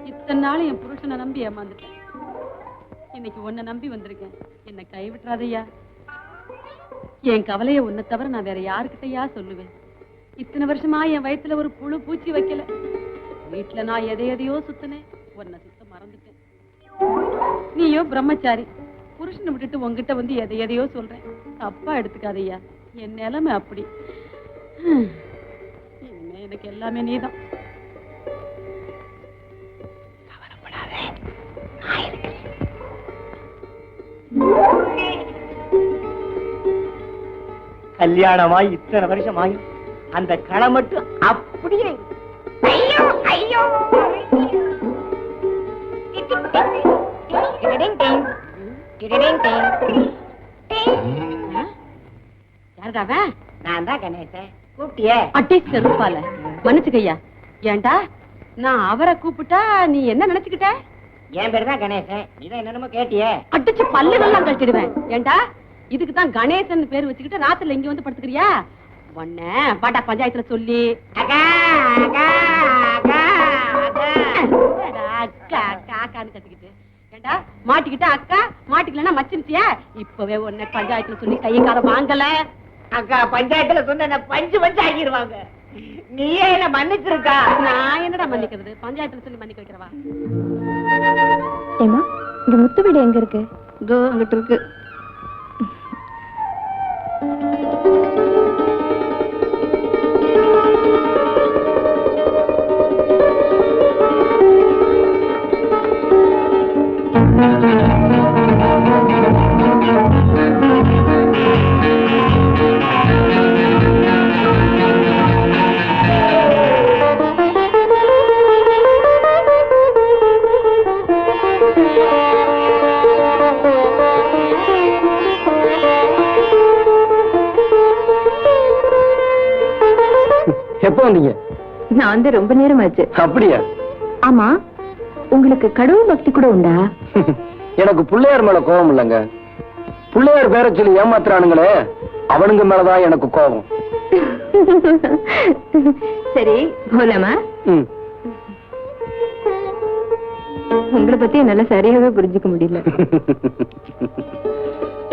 இத்தனை நாள் என் புருஷனை நம்பி ஏமாந்துட்டேன். இன்னைக்கு உன்னை நம்பி வந்திருக்கேன். என்னை கைவிட்டுறாதையா. என் கவலையை உன்னை தவிர நான் வேற யாருக்கிட்டையா சொல்லுவேன்? இத்தனை வருஷமா என் வயித்துல ஒரு புழு பூச்சி வைக்கல. வீட்டுல நான் எதையோ சுத்தினேன், உன்னை சுத்த மறந்துட்டேன். நீயோ பிரம்மச்சாரி, புருஷனை விட்டுட்டு உங்ககிட்ட வந்து எதையோ சொல்றேன். தப்பா எடுத்துக்காதையா, என் நிலைமை அப்படி. இனிமே எனக்கு எல்லாமே நீதான். கல்யாணமாய் இத்தனை வருஷம் ஆகி அந்த களை மட்டும் அப்படியே ஐயோ ஐயோ யாருடாவன்? நான் தான் கணேசன். கூப்பிட்டியே? அட்டை செருப்பால மன்னிச்சுக்கையா. ஏண்டா நான் அவரை கூப்பிட்டா நீ என்ன நினைச்சுக்கிட்ட? என் பேரு தான் கணேசன். நீதான் என்னென்னமோ கேட்டியே. அடிச்சு பல்லுகள்லாம் கழிச்சிடுவேன். ஏண்டா இதுக்கு தான் கணேசன் பேர் வச்சுக்கிட்டு ராத்திரில இங்க வந்து படுத்துக்கிறியா? உன்ன பாட்டா பஞ்சாயத்துல சொல்லி அக்கா அக்கான்னு கத்திக்கிட்டு ஏண்டா மாட்டிக்கிட்ட அக்கா மாட்டிக்கலன்னா மச்சிருச்சியா? இப்பவே உன்னை பஞ்சாயத்துல சொல்லி கையை கால வாங்கல. அக்கா பஞ்சாயத்துல சொன்ன பஞ்சு ஆகிடுவாங்க. நீயே என்ன மன்னிச்சிருக்கா? நான் என்னடா மன்னிக்கிறது? பஞ்சாயத்துல சொல்லி மன்னிக்க வைக்கிறவா? ஏமா இந்த முத்து வீடு எங்க இருக்கு? இதோ அங்கிட்டு இருக்கு. எப்ப வந்தீங்க? நான் வந்து ரொம்ப நேரம் ஆச்சு. அப்படியா? ஆமா, உங்களுக்கு கடவுள் பக்தி கூட உண்டா? எனக்கு பிள்ளையார் மேல கோபம் இல்லைங்க. பிள்ளையார் பேரை சொல்லி ஏமாத்துறானுங்களே, அவனுங்க மேலதான் எனக்கு கோபம். சரி போலாமா? உங்களை பத்தி என்னால சரியாவே புரிஞ்சுக்க முடியல.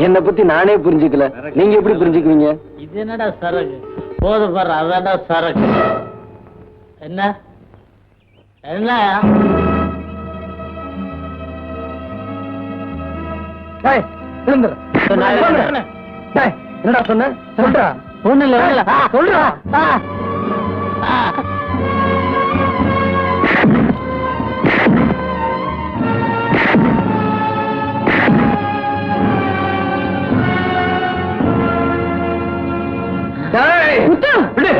என்னை பத்தி நானே புரிஞ்சுக்கல, நீங்க எப்படி புரிஞ்சுக்குவீங்க? இது என்னடா சரக்கு? போது பாரு, அதான்டா சரக்கு. என்ன என்ன என்னடா சொன்ன? சொல்றா. ஒண்ணு இல்ல சொல்றா. விடு.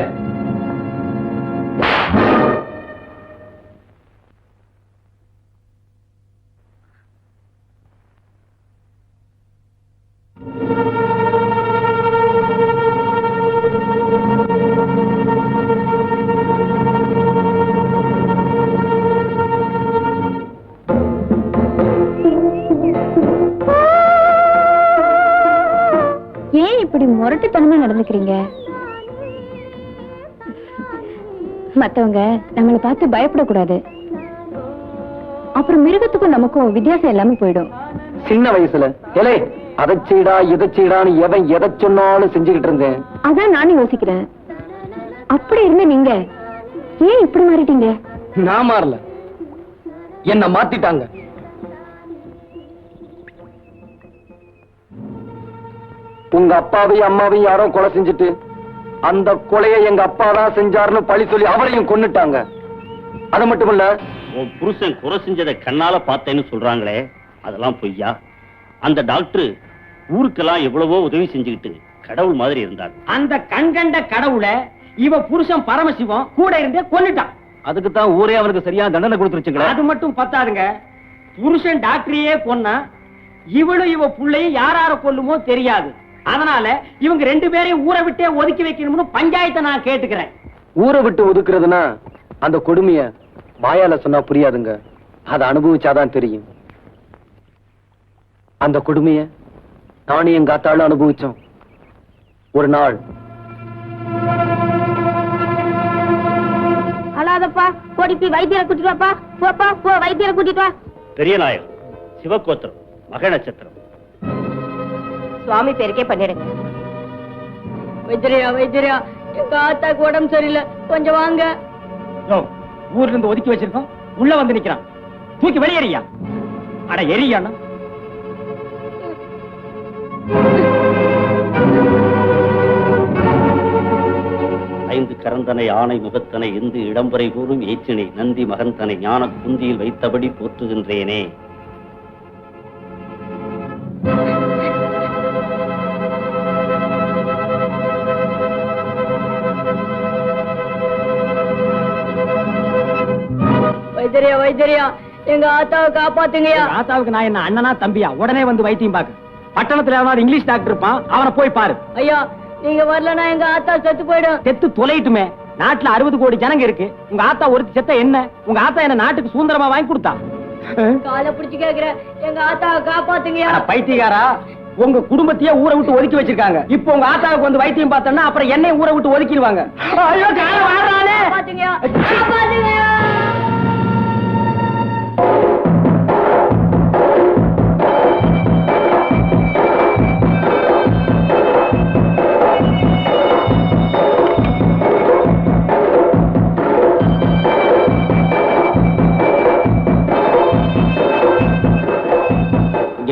ஏன் இப்படி முரட்டுத்தனமா நடந்துக்கிறீங்க? மத்தவங்க நம்மளை பார்த்து பயப்படக்கூடாது. அப்புறம் மிருகத்துக்கும் நமக்கும் வித்தியாசம் எல்லாமே போயிடும். சின்ன வயசுல எலே அதை செய்டா இதை செய்டான்னு எவன் எதை சொன்னாலும் செஞ்சுக்கிட்டு இருந்தேன். அதான் நானும் யோசிக்கிறேன். அப்படி இருந்த நீங்க ஏன் இப்படி மாறிட்டீங்க? நான் மாறல, என்ன மாத்திட்டாங்க. உங்க அப்பாவையும் அம்மாவையும் யாரோ கொலை செஞ்சுட்டு அந்த கொலையை எங்க அப்பா தான் செஞ்சாருன்னு பழி சொல்லி அவரையும் கொன்னுட்டாங்க. அது மட்டும் இல்ல, உன் புருஷன் குறை செஞ்சதை கண்ணால பார்த்தேன்னு சொல்றாங்களே, அதெல்லாம் பொய்யா? அந்த டாக்டர் ஊருக்கெல்லாம் எவ்வளவோ உதவி செஞ்சுக்கிட்டு கடவுள் மாதிரி இருந்தார். அந்த கண்கண்ட கடவுளை இவ புருஷன் பரமசிவம் கூட இருந்தே கொன்னுட்டான். அதுக்கு தான் ஊரே அவனுக்கு சரியா தண்டனை கொடுத்துருச்சுங்களே. அது மட்டும் பத்தாதுங்க, புருஷன் டாக்டரையே கொன்னா இவளும் இவ புள்ளையும் யாரார கொல்லுமோ தெரியாது. அதனால இவங்க ரெண்டு பேரையும் ஊரை விட்டே ஒதுக்கி வைக்கணும்னு பஞ்சாயத்தை நான் கேட்டுக்கிறேன். ஊரை விட்டு ஒதுக்குறதுன்னா அந்த கொடுமைய வாயால சொன்னா புரியாதுங்க, அதை அனுபவிச்சாதான் தெரியும். அந்த கொடுமைய நானும் எங்க அத்தாளும் அனுபவிச்சோம். ஒரு நாள் அழாதப்பா, போடி வைத்தியரை கூட்டிட்டு வாப்பா. போப்பா போ, வைத்தியரை கூட்டிட்டு வா. பெரிய நாயர், சிவகோத்திரம், மக நட்சத்திரம். சுவாமி பேருக்கே பண்ணிடுங்க. வைத்திரியா வைத்திரியா, எங்க ஆத்தாக்கு உடம்பு சரியில்லை, கொஞ்சம் வாங்க. ஊர்ல இருந்து ஒதுக்கி வச்சிருக்கோம், உள்ள வந்து நிக்கிறான். தூக்கி வெளியேறியா? அட எரியாண்ணா. ஐந்து கரந்தனை ஆணை முகத்தனை இந்து இடம்பரை கூறும் ஏற்றினை நந்தி மகந்தனை ஞான குந்தியில் வைத்தபடி போற்றுகின்றேனே. வைத்திரியா வைத்திரியா, எங்க ஆத்தாவை காப்பாத்துங்கயா. ஆத்தாவுக்கு நான் என்ன அண்ணனா தம்பியா? உடனே வந்து வைத்தியம் பாக்கு. பட்டணத்துல எவனாவது இங்கிலீஷ் டாக்டர் இருப்பான், அவனை போய் பாரு. ஐயா, நீங்க வரலன்னா எங்க ஆத்தா செத்து போயிடும். செத்து தொலைட்டுமே, நாட்டுல 60 கோடி ஜனங்க இருக்கு. உங்க ஆத்தா ஒரு செத்த என்ன? உங்க ஆத்தா என்ன நாட்டுக்கு சுதந்திரமா வாங்கி கொடுத்தா? காலை பிடிச்சு கேக்குற, எங்க ஆத்தாவை காப்பாத்துங்கயா. அட பைத்தியக்காரா, உங்க குடும்பத்தையே ஊரை விட்டு ஒதுக்கி வச்சிருக்காங்க. இப்போ உங்க ஆத்தாவுக்கு வந்து வைத்தியம் பார்த்தோம்னா அப்புறம் என்னையும் ஊரை விட்டு ஒதுக்கிடுவாங்க. ஐயோ, காலை வாடுறானே. காப்பாத்துங்கயா, காப்பாத்துங்கயா.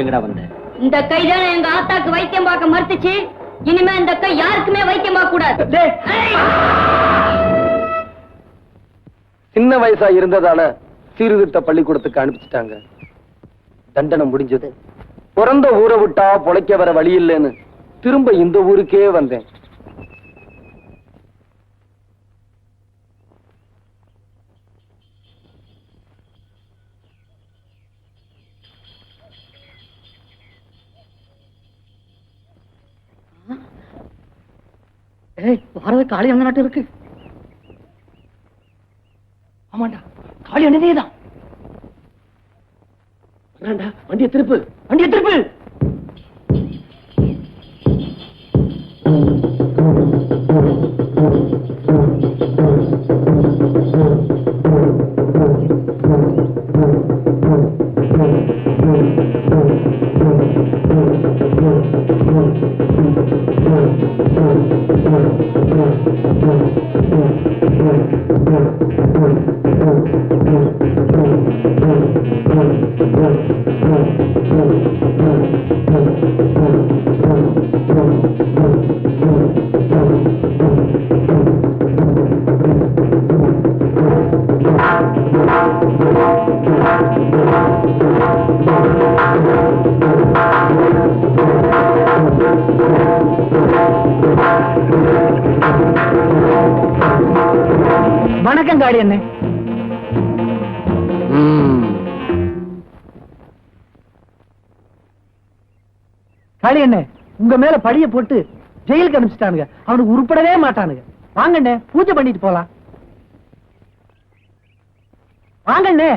எங்கடா வந்த? இந்த கைதான எங்க ஆத்தாக்கு வைத்தியம் பார்க்க மறுத்துச்சு. இனிமே இந்த கை யாருக்குமே வைத்தியம் பார்க்க கூடாது. சின்ன வயசா இருந்ததால சீர்திருத்த பள்ளிக்கூடத்துக்கு அனுப்பிச்சிட்டாங்க. தண்டனை முடிஞ்சது. பிறந்த ஊரை விட்டா பொழைக்க வர வழி இல்லைன்னு திரும்ப இந்த ஊருக்கே வந்தேன். பாரத காளி அந்த நாட்டு இருக்கு. ஆமாண்டா, காளி அண்ணனேதான். வண்டியை திருப்பு, வண்டியை திருப்பு. வணக்கம் காளி அண்ணே. காளி அண்ணே, உங்க மேல படிய போட்டு ஜெயிலுக்கு அனுப்பிச்சிட்டானுங்க. அவனுக்கு உருப்படவே மாட்டானுங்க. வாங்கண்ணே, பூஜை பண்ணிட்டு போலாம். வாங்கண்ணே.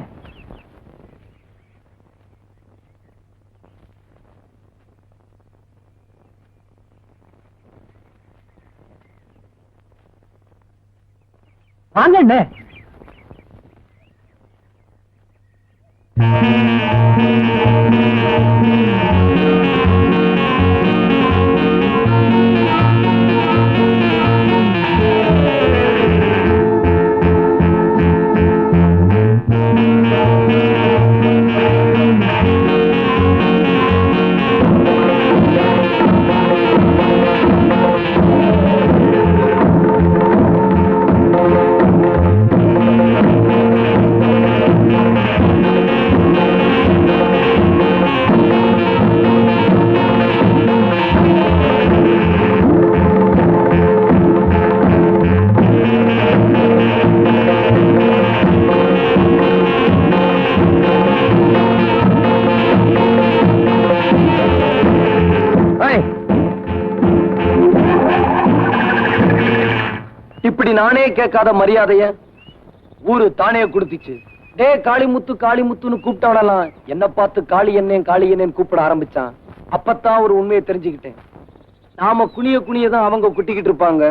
வாங்கண்ணே. இப்படி நானே கேட்காத மரியாதைய ஊரு தானே கொடுத்துச்சு. டே காளிமுத்து காளிமுத்துன்னு கூப்பிட்டவனெல்லாம் என்ன பார்த்து காளி என்னேன்னு கூப்பிட ஆரம்பிச்சான். அப்பத்தான் ஒரு உண்மையை தெரிஞ்சுக்கிட்டேன். நாம குனிய குனியதான் அவங்க குட்டிக்கிட்டு இருப்பாங்க.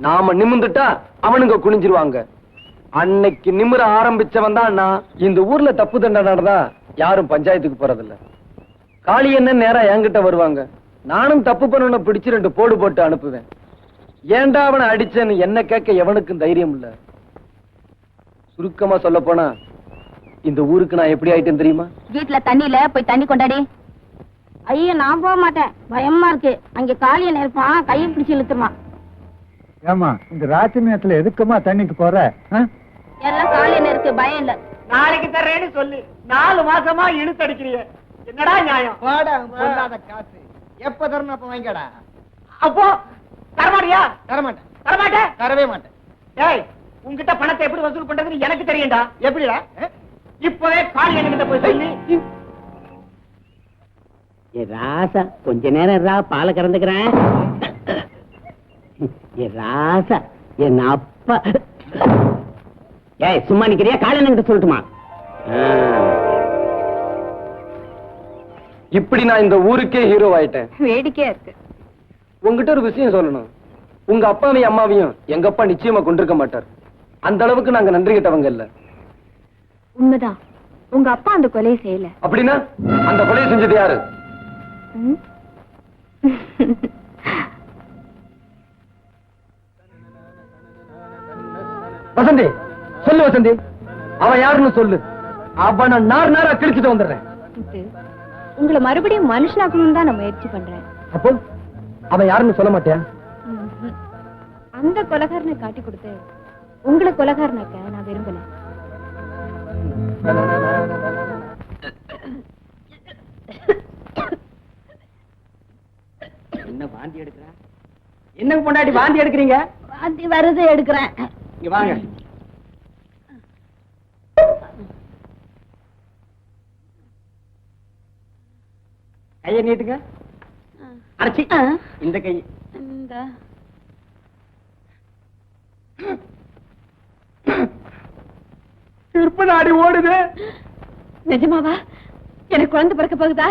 நாம நிமிந்துட்டா அவனுங்க குனிஞ்சிருவாங்க. அன்னைக்கு நிமிர ஆரம்பிச்சவன் தான் நான். இந்த ஊர்ல தப்பு தண்டனை நடந்தா யாரும் பஞ்சாயத்துக்கு போறதில்ல. காளி என்ன நேரா என்கிட்ட வருவாங்க. நானும் தப்பு பண்ணவனை பிடிச்சு 2 போடு போட்டு அனுப்புவேன். ஏண்டா அவனை அடிச்சேன்னு என்ன கேட்க எவனுக்கும் தைரியம் இல்ல. சுருக்கமா சொல்ல போனா இந்த ஊருக்கு நான் எப்படி ஆயிட்டேன் தெரியுமா? வீட்டுல தண்ணியில போய் தண்ணி கொண்டாடி. ஐயோ நான் போக மாட்டேன், பயமா இருக்கு. அங்க காளியன் இருப்பான், கையை பிடிச்சு இழுத்துமா. ஏமா இந்த ராத்திரி நேரத்துல எதுக்குமா தண்ணிக்கு போற? எல்லாம் காளியன் இருக்கு, பயம் இல்ல. நாளைக்கு தர்றேன்னு சொல்லு. 4 மாசமா இழுத்தடிக்கிறீங்க. என்னடா நியாயம்? காசு எப்ப தரணும் அப்ப வாங்கடா. அப்போ தரமாட்டியா? தரமாட்டேன். தரமாட்டேன்? தரவே மாட்டேன். டேய், உன்கிட்ட பணத்தை எப்படி வசூல் பண்றதுன்னு எனக்கு தெரியும்டா. எப்படிடா? இப்பவே காளியன் கிட்ட போய் சொல்லி. ராசா கொஞ்ச நேரம் பாலை கறந்துக்கிறேன். ராசா என் அப்பா. ஏய் சும்மா நிக்கிறியா? காளியன் கிட்ட சொல்லட்டுமா? இப்படி நான் இந்த ஊருக்கே ஹீரோ ஆயிட்டேன். வேடிக்கையா இருக்கு. உங்ககிட்ட ஒரு விஷயம் சொல்லணும். உங்க அப்பாவையும் அம்மாவையும் எங்க அப்பா நிச்சயமா கொண்டிருக்க மாட்டார். அந்த அளவுக்கு நாங்க நன்றி கெட்டவங்க இல்ல. உண்மைதான், உங்க அப்பா அந்த கொலையை செய்யல. அப்படின்னா அந்த கொலையை செஞ்சது யாரு? வசந்தி சொல்லு. வசந்தி அவன் யாருன்னு சொல்லு. அவனை நாரா கிழிச்சிட்டு வந்துடுறேன். உங்களை மறுபடியும் மனுஷனாக்கணும்னு தான் நான் முயற்சி பண்றேன். அப்போ அவன் யாருன்னு சொல்ல மாட்டியா? அந்த கொலைகாரனை காட்டி கொடுத்து உங்களை கொலைகாரனாக்க நான் விரும்பல. என்ன வாந்தி எடுக்கிறா? என்ன பொண்டாட்டி வாந்தி எடுக்கிறீங்க? வாந்தி வருது, எடுக்கிறேன். இங்க வாங்க. கையை நீட்டுங்க. அரைச்சி இந்த கை. திருப்ப நாடி ஓடுது. நிஜமாவா? எனக்கு குழந்தை பிறக்க போகுதா?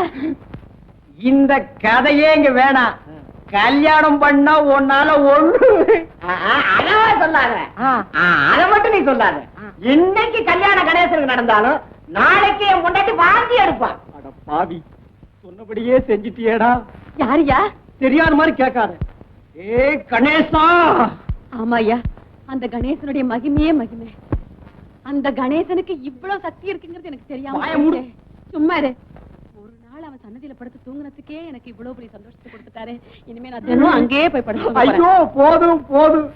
இந்த கதையே இங்க வேணாம். கல்யாணம் பண்ணா உன்னால ஒண்ணு சொல்லாத. அத மட்டும் நீ சொல்லாத. இன்னைக்கு கல்யாண கணேசனுக்கு நடந்தாலும் நாளைக்கு என் பொண்டாட்டி வாந்தி எடுப்பான். அட பாவி, சொன்னபடியே செஞ்சிட்டியேடா. யாரியா? தெரியாத மாதிரி கேட்காத. ஏ கணேசா. ஆமா ஐயா, அந்த கணேசனுடைய மகிமையே மகிமை. அந்த கணேசனுக்கு இவ்வளவு சக்தி இருக்குங்கிறது எனக்கு தெரியாம போச்சே. சும்மா இரு. ஒரு நாள் அவன் சன்னதியில படுத்து தூங்குனதுக்கே எனக்கு இவ்வளவு பெரிய சந்தோஷத்தை கொடுத்துட்டாரு. இனிமே நான் தினம் அங்கேயே போய் படுத்து. ஐயோ போதும் போதும்.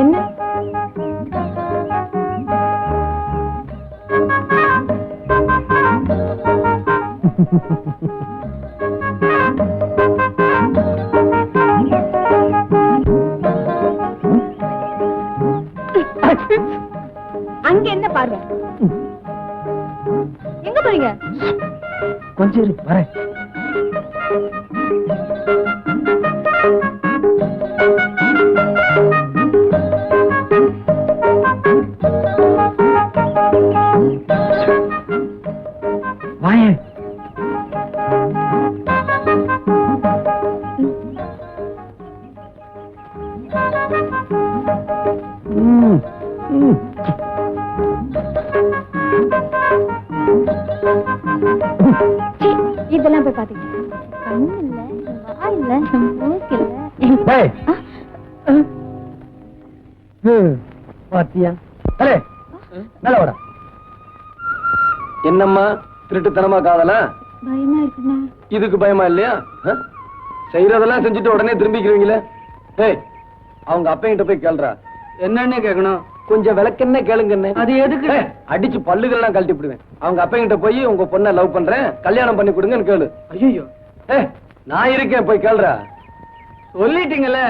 என்ன அங்க என்ன பார்வை? எங்க போறீங்க? கொஞ்சம் இரு, வரேன். வாயேன். இதெல்லாம் போய் பாத்தீங்க. கண்ணு இல்ல, வாய் இல்ல, மூக்கு இல்ல. ஏய். பாத்தியா? அரே, மேல வாடா. என்னம்மா திருட்டுத்தனமா காதலா? பயமா இருக்குண்ணா. இதுக்கு பயமா இல்லையா? செய்யறதெல்லாம் செஞ்சுட்டு உடனே திரும்பிக்கிறீங்களே. ஏய், அவங்க அப்பங்கிட்ட போய் கேளுடா. என்னன்னு கேட்கணும்? கொஞ்சம் விளக்கென்ன கேளுங்க. அது எதுக்கு? அடிச்சு பல்லுகள்லாம் கழட்டி விடுவேன். அவங்க அப்பங்கிட்ட போய் உங்க பொண்ணை லவ் பண்றேன், கல்யாணம் பண்ணி கொடுங்கன்னு கேளு. ஐயோ, நான் இருக்கேன், போய் கேளுடா. சொல்லிட்டீங்கல்ல,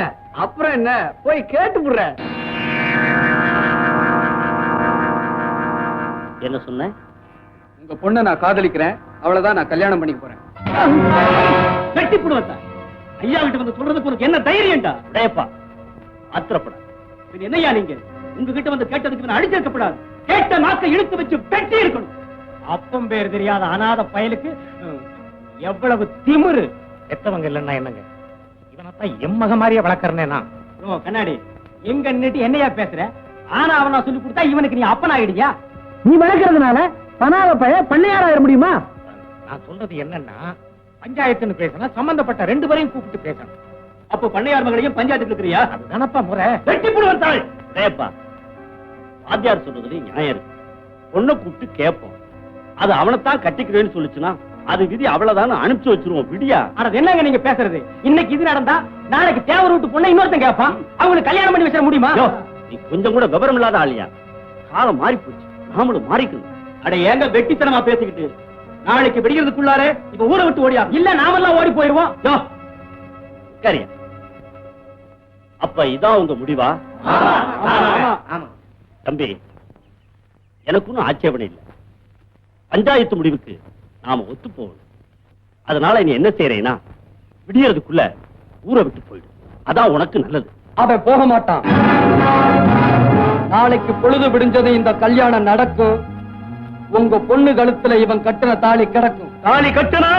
அப்புறம் என்ன? போய் கேட்டு விடுறேன். என்ன சொன்ன? உங்க பொண்ணை நான் காதலிக்கிறேன், அவ்வளவுதான், நான் கல்யாணம் பண்ணிக்க போறேன். கட்டி போடுவா. ஐயா கிட்ட வந்து சொல்றதுக்கு உனக்கு என்ன தைரியம்டா? டேப்பா, ஆத்திரப்பட. என்னையா நீங்க உங்ககிட்ட வந்து கேட்டதுக்கு அடிச்சிருக்கப்படாது. கேட்ட நாக்கை இழுத்து வச்சு பெட்டி இருக்கணும். அப்பம் பேர் தெரியாத அநாத பயலுக்கு எவ்வளவு திமிரு. எத்தவங்க இல்லன்னா என்னங்க? இவனத்தான் எம்மக மாதிரியே வளர்க்கறேன்னா. கண்ணாடி எங்க நின்னுட்டு என்னையா பேசுற? ஆனா அவனா சொல்லி கொடுத்தா இவனுக்கு நீ அப்பன் ஆயிடுயா? நீ வளர்க்கறதுனால பனாத பைய பண்ணையாராயிர முடியுமா? நான் சொல்றது என்னன்னா, பஞ்சாயத்துன்னு பேசினா சம்பந்தப்பட்ட ரெண்டு பேரையும் கூப்பிட்டு பேசணும். அப்போ பண்ணையார் மகளையும் பஞ்சாயத்துக்கு இருக்கிறியா? அதுதானப்பா முறை. வெட்டி போடுவான் தாள். டேப்பா, வாத்தியார் சொல்றதுல நியாயம் இருக்கு. பொண்ணை கூப்பிட்டு கேட்போம். அது அவனைத்தான் கட்டிக்கிறேன்னு சொல்லிச்சுன்னா அது விதி, அவ்வளவுதான் அனுப்பிச்சு வச்சிருவோம். விடியா? ஆனா என்னங்க நீங்க பேசுறது? இன்னைக்கு இது நடந்தா நாளைக்கு தேவர் விட்டு பொண்ணை இன்னொருத்தன் கேட்பான். அவங்களுக்கு கல்யாணம் பண்ணி வச்சிட முடியுமா? நீ கொஞ்சம் கூட விவரம் இல்லாத ஆளியா? காலம் மாறி போச்சு, நாமளும் மாறிக்கணும். அட ஏங்க வெட்டித்தனமா பேசிக்கிட்டு? நாளைக்கு வெடிக்கிறதுக்குள்ளாரே இப்ப ஊரை விட்டு ஓடியா? இல்ல நாமெல்லாம் ஓடி போயிருவோம். சரியா? அப்ப இதான் உங்க முடிவா? தம்பி, எனக்கு ஒன்னும் ஆட்சேபனை இல்லை. பஞ்சாயத்து முடிவுக்கு நாம ஒத்து போகணும். அதனால நீ என்ன செய்யறேன்னா, விடியறதுக்குள்ள ஊரை விட்டு போயிடு. அதான் உனக்கு நல்லது. அவன் போக மாட்டான். நாளைக்கு பொழுது விடிஞ்சது இந்த கல்யாணம் நடக்கும். உங்க பொண்ணு கழுத்துல இவன் கட்டின தாலி கிடக்கும். தாலி கட்டினா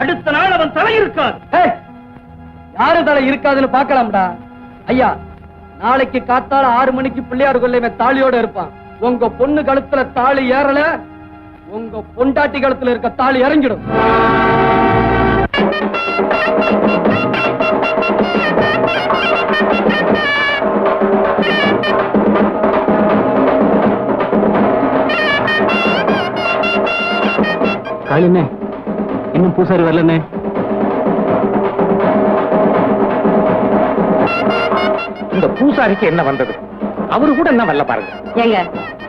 அடுத்த நாள் அவன் தலை இருக்காது. யாரு தலை இருக்காதுன்னு பாக்கலாம்டா. ஐயா, நாளைக்கு காத்தால 6 மணிக்கு பிள்ளையார் கொள்ள இவன் தாலியோட இருப்பான். உங்க பொண்ணு கழுத்துல தாலி ஏறல, உங்க பொண்டாட்டி கழுத்துல இருக்க தாலி இறங்கிடும். காளினே, இன்னும் பூசாரி வரலனே. இந்த பூசாரிக்கு என்ன வந்தது? அவரு கூட என்ன வரல பாருங்க. ஏங்க,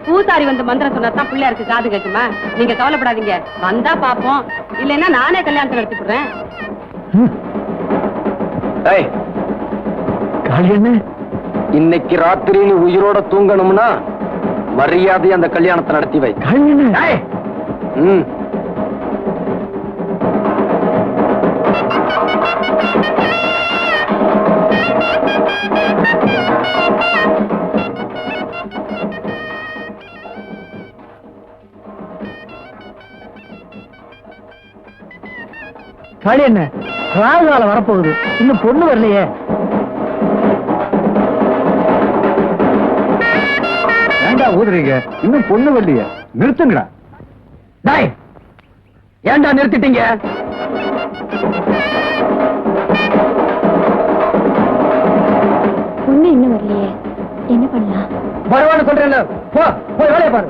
பூசாரி வந்து மந்திரம் சொன்னா பிள்ளையாருக்கு காது கேட்குமா? நீங்க கவலைப்படாதீங்க, வந்தா பாப்போம். இல்லைன்னா நானே கல்யாணத்தை நடத்தி போடுறேன். காளியண்ணே, இன்னைக்கு ராத்திரி நீ உயிரோட தூங்கணும்னா மரியாதையா அந்த கல்யாணத்தை நடத்தி வை. ம். களி என்ன ராகு காலம் வரப்போகுது, இன்னும் பொண்ணு வரலையே. ஏண்டா ஊதுறீங்க? இன்னும் பொண்ணு வரலையே, நிறுத்துங்கடா. டேய், ஏன்டா நிறுத்திட்டீங்க? பொண்ணு இன்னும் வரலையே, என்ன பண்ணலாம்? வருவான்னு சொல்றேன்ல, போ போய் வேலையை பாரு.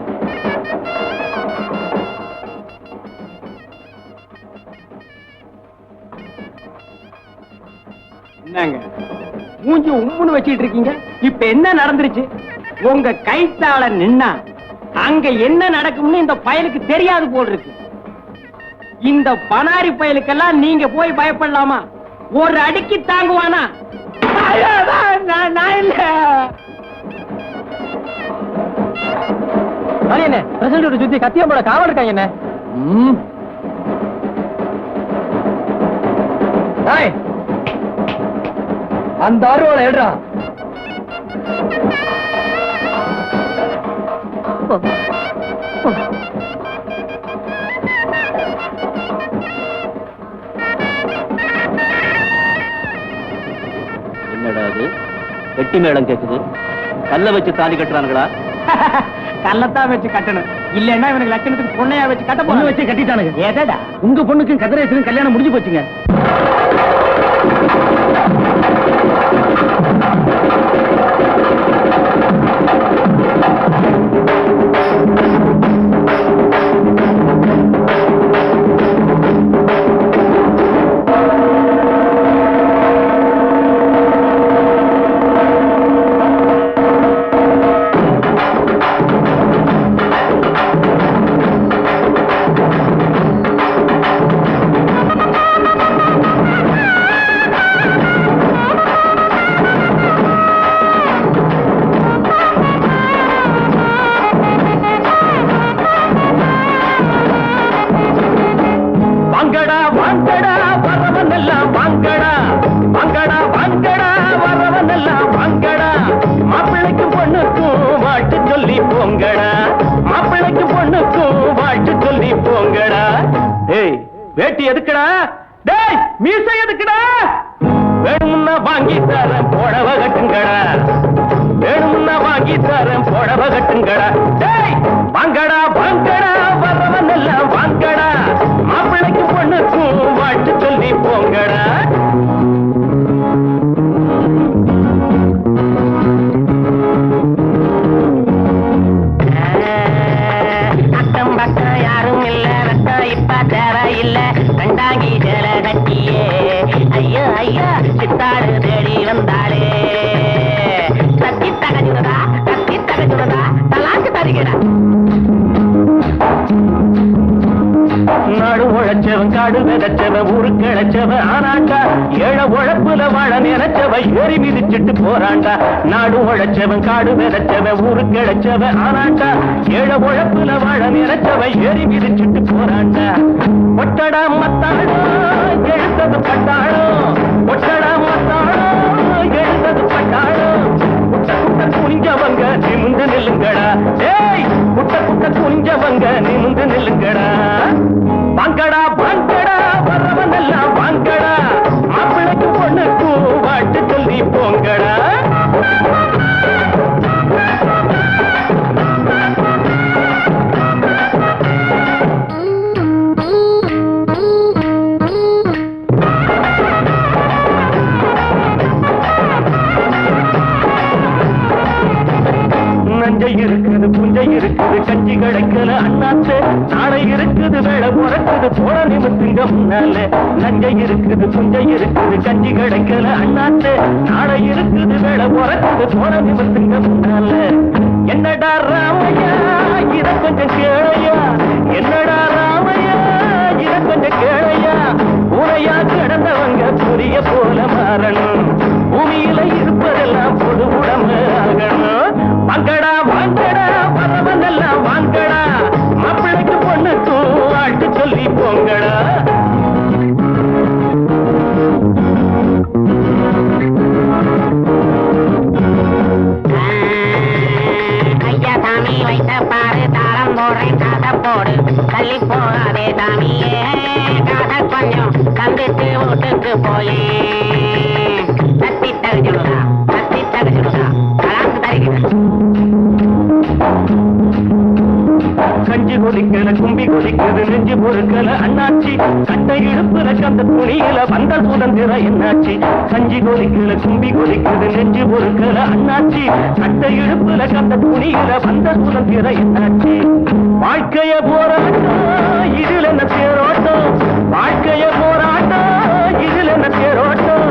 என்னங்க மூஞ்சி உம்முன்னு வச்சிட்டு இருக்கீங்க? இப்ப என்ன நடந்துருச்சு? உங்க கைத்தால நின்னா அங்க என்ன நடக்கும்னு இந்த பயலுக்கு தெரியாது போல் இருக்கு. இந்த பனாரி பயலுக்கெல்லாம் நீங்க போய் பயப்படலாமா? ஒரு அடிக்கு தாங்குவானா? நான் இல்ல. என்ன பிரசிடண்ட் சுத்தி கத்தியம் போட காவல் இருக்காங்க என்ன? அந்த அருவாளை எடுறா. என்னடா அது வெட்டி மேளம் கேக்குது? கல்ல வச்சு தாலி கட்டுறானுங்களா? கள்ளத்தான் வச்சு கட்டணும், இல்லன்னா இவனுக்கு லட்சணத்துக்கு பொண்ணையா வச்சு கட்ட பொண்ணு வச்சு கட்டிட்டானுங்க. ஏதா உங்க பொண்ணுக்கும் கதிரேசனும் கல்யாணம் முடிஞ்சு போச்சுங்க. வேட்டி எதுக்குடா? டேய் மீசை எதுக்குடா? வேணும்னா வாங்கி தரேன் புடவ கட்டுங்கடா. வேணும்னா வாங்கி தரேன் புடவ கட்டுங்கடா. டேய் வாங்கடா வாங்கடா வரவன் எல்லாம் வாங்கடா. மாப்பிள்ளைக்கு பொண்ணுக்கும் வாழ்த்து சொல்லி போங்கடா. அக்கம் பக்கம் யாரும் இல்ல, ரத்தம் இப்ப தேவையில்ல. கண்டாங்கி ஜல கட்டியே ஐயோ ஐயோ சித்தாடு தேடி வந்தாளே. தத்தி தகஜுரதா தலாக்கு தருகிறா. நாடு உழைச்சவன் காடு விதைச்சவன் ஊருக்கு இழைச்சவன் ஆனாண்டா. ஏழை உழைப்புல வாழ நினைச்சவ ஏறி மிதிச்சிட்டு போறாண்டா. நாடு உழைச்சவன் காடு விதைச்சவன் ஊருக்கு இழைச்சவன் ஆனாண்டா. ஏழை உழைப்புல வாழ நினைச்சவ ஏறி மிதிச்சிட்டு போறாண்டா. ஒட்டடா மத்தாளோ எழுத்தது பட்டாளோ. ஒட்டடா மத்தாளோ எழுத்தது பட்டாளோ. குட்ட குட்ட குனிஞ்சவங்க நிமிந்து நில்லுங்கடா. ஏய் குட்ட குட்ட குனிஞ்சவங்க நிமிந்து நில்லுங்கடா. வாங்கடா வாங்கடா வரவன் எல்லாம் வாங்கடா. மாப்பிள்ளைக்கு பொண்ணுக்கும் வாழ்த்து சொல்லி போங்கடா. நஞ்சை இருக்குது புஞ்சை இருக்குது கஞ்சி கிடைக்கல அண்ணாத்து. நாளை இருக்குது வேலை பிறக்குது போட நிமித்துங்க முன்னால. நஞ்சை இருக்குது புஞ்சை இருக்குது கஞ்சி கிடைக்கல அண்ணாத்து. நாளை இருக்குது வேலை பிறக்குது போட நிமித்துங்க முன்னால. என்னடா ராமையா இத கொஞ்சம் கேளையா. என்னடா ராமையா இத கொஞ்சம் கேளையா. உரையா கிடந்தவங்க புரிய போல மாறணும். பூமியில இருப்பதெல்லாம் பொது உடம்பு வாங்கடா வரவனெல்லாம் வாங்கடா மாப்பிள்ளைக்கு பொண்ணுக்கு வாழ்த்து சொல்லி போங்கடா. ஐயா சாமி வைத்த பாரு தாளம் போடுறேன் காதை போடு தள்ளி போகாதே சாமியே காதை கொஞ்சம் தந்துட்டு வீட்டுக்கு போயே தத்தி தகுச்சுடுதா கலாந்து தருகிறேன். கஞ்சி கொதிக்கல கும்பி கொதிக்குது நெஞ்சு பொறுக்கல அண்ணாச்சி கட்டை இடுப்புல கந்த துணியில வந்த சுதந்திரம் என்னாச்சு. கஞ்சி கொதிக்கல கும்பி கொதிக்குது நெஞ்சு பொறுக்கல அண்ணாச்சி கட்டை இடுப்புல கந்த துணியில வந்த சுதந்திரம் என்னாச்சு. வாழ்க்கைய போராட்டம் இதில் என்ன தேரோட்டம் வாழ்க்கைய போராட்டம் இதில் என்ன தேரோட்டம்.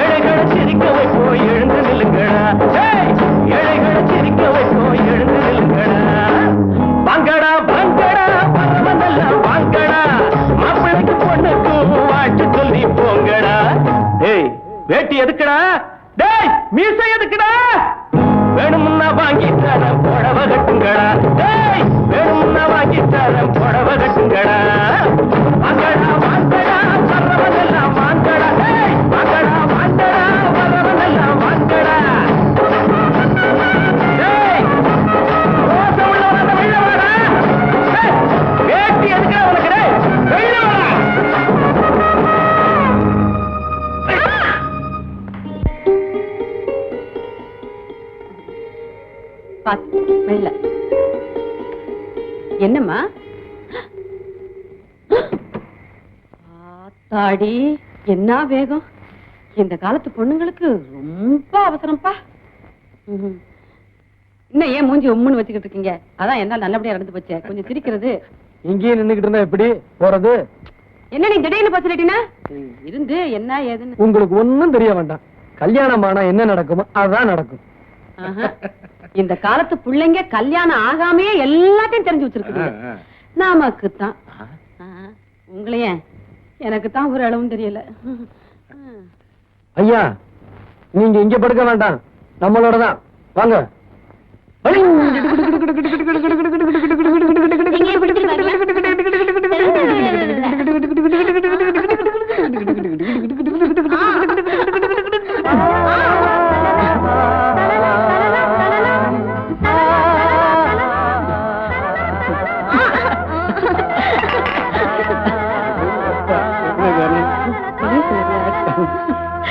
ஏழைகளை சிரிக்க வைப்போ எழுந்து நில்லுங்கடா ஏழைகளை சிரிக்க வைப்போ எழுந்து நில்லுங்கடா. வாங்கடா வாங்கடா வரவனெல்லாம் வாங்கடா மாப்பிள்ளைக்கு பொண்ணுக்கு வாழ்த்து சொல்லி போங்கடா. டேய் வேட்டி எதுக்குடா டேய் மீசை எதுக்குடா வேணும்னா வாங்கி தரேன் புடவை கட்டுங்கடா. டேய் வேணும்னா வாங்கி தரேன் புடவை கட்டுங்கடா. வாங்கடா வாங்கடா வரவனெல்லாம் வாங்கடா டேய் வாங்கடா வாங்கடா வரவனெல்லாம் வாங்கடா. டேய் ரோச உள்ளவன வெளில வாடா வேட்டி எதுக்குடா உனக்கு டேய் வெளில வாடா. பாத்து வெள்ள என்னம்மா தாடி என்ன வேகம் இந்த காலத்து பொண்ணுங்களுக்கு ரொம்ப அவசரம்ப்பா. இன்னும் ஏன் மூஞ்சி உம்முன்னு வச்சுக்கிட்டு இருக்கீங்க? அதான் என்ன நல்லபடியா நடந்து போச்சு. கொஞ்சம் சிரிக்கிறது. இங்கேயே நின்னுகிட்டு இருந்தா எப்படி போறது? என்ன நீ திடீர்னு பசிலிட்டினா இருந்து என்ன ஏதுன்னு உங்களுக்கு ஒண்ணும் தெரிய வேண்டாம். கல்யாணம் ஆனா என்ன நடக்குமோ அதான் நடக்கும். இந்த காலத்து பிள்ளைங்க கல்யாணம் ஆகாமையே எல்லாத்தையும் தெரிஞ்சு வச்சிருக்குது. நமக்குத்தான் உங்களையே எனக்கு தான் ஒரு அளவும் தெரியல. ஐயா நீங்க இங்க படுக்க வேண்டாம் நம்மளோட தான் வாங்க.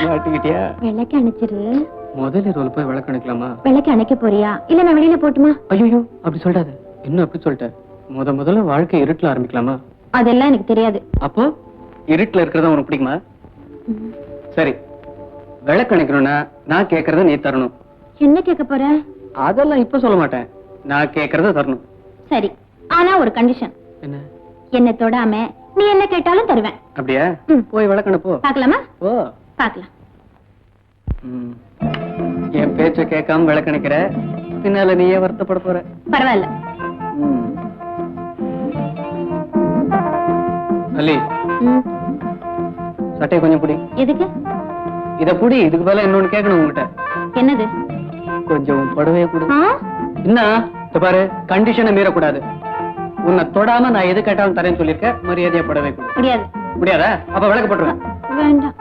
மாட்டிக்கிட்டியா? விளக்கு அணைச்சிரு. முதல்ல ரோல் போய் விளக்கு அணைக்கலாமா? விளக்கு அணைக்க போறியா இல்ல நான் வெளியில போட்டுமா? ஐயோ அப்படி சொல்றாத. இன்னும் அப்படி சொல்லிட்ட. முதல்ல வாழ்க்கை இருட்டுல ஆரம்பிக்கலாமா? அதெல்லாம் எனக்கு தெரியாது. அப்போ இருட்டுல இருக்கிறதா உனக்கு பிடிக்குமா? சரி விளக்கு அணைக்கணும்னா நான் கேட்கறத நீ தரணும். என்ன கேட்க போற? அதெல்லாம் இப்ப சொல்ல மாட்டேன். நான் கேட்கறத தரணும். சரி, ஆனா ஒரு கண்டிஷன். என்ன? என்ன தொடாம நீ என்ன கேட்டாலும் தருவேன். அப்படியா? போய் விளக்கண போ. பாக்கலாமா? ஓ பாக்கலாம். என் பேச்ச கேட்காம விளக்கணிக்கிற பின்னால நீயே வருத்தப்பட போற. பரவாயில்ல. அல்லி சட்டையை கொஞ்சம் புடி. எதுக்கு? இத புடி. இதுக்கு மேல இன்னொன்னு கேட்கணும் உங்ககிட்ட. என்னது? கொஞ்சம் புடவைய கொடு. என்ன பாரு, கண்டிஷனை மீறக்கூடாது. உன்னை தொடாம நான் எது கேட்டாலும் தரேன்னு சொல்லிருக்க. மரியாதையா புடவை கொடு. முடியாது. முடியாதா? அப்ப விளக்கு போட்டுருவேன். வேண்டாம்.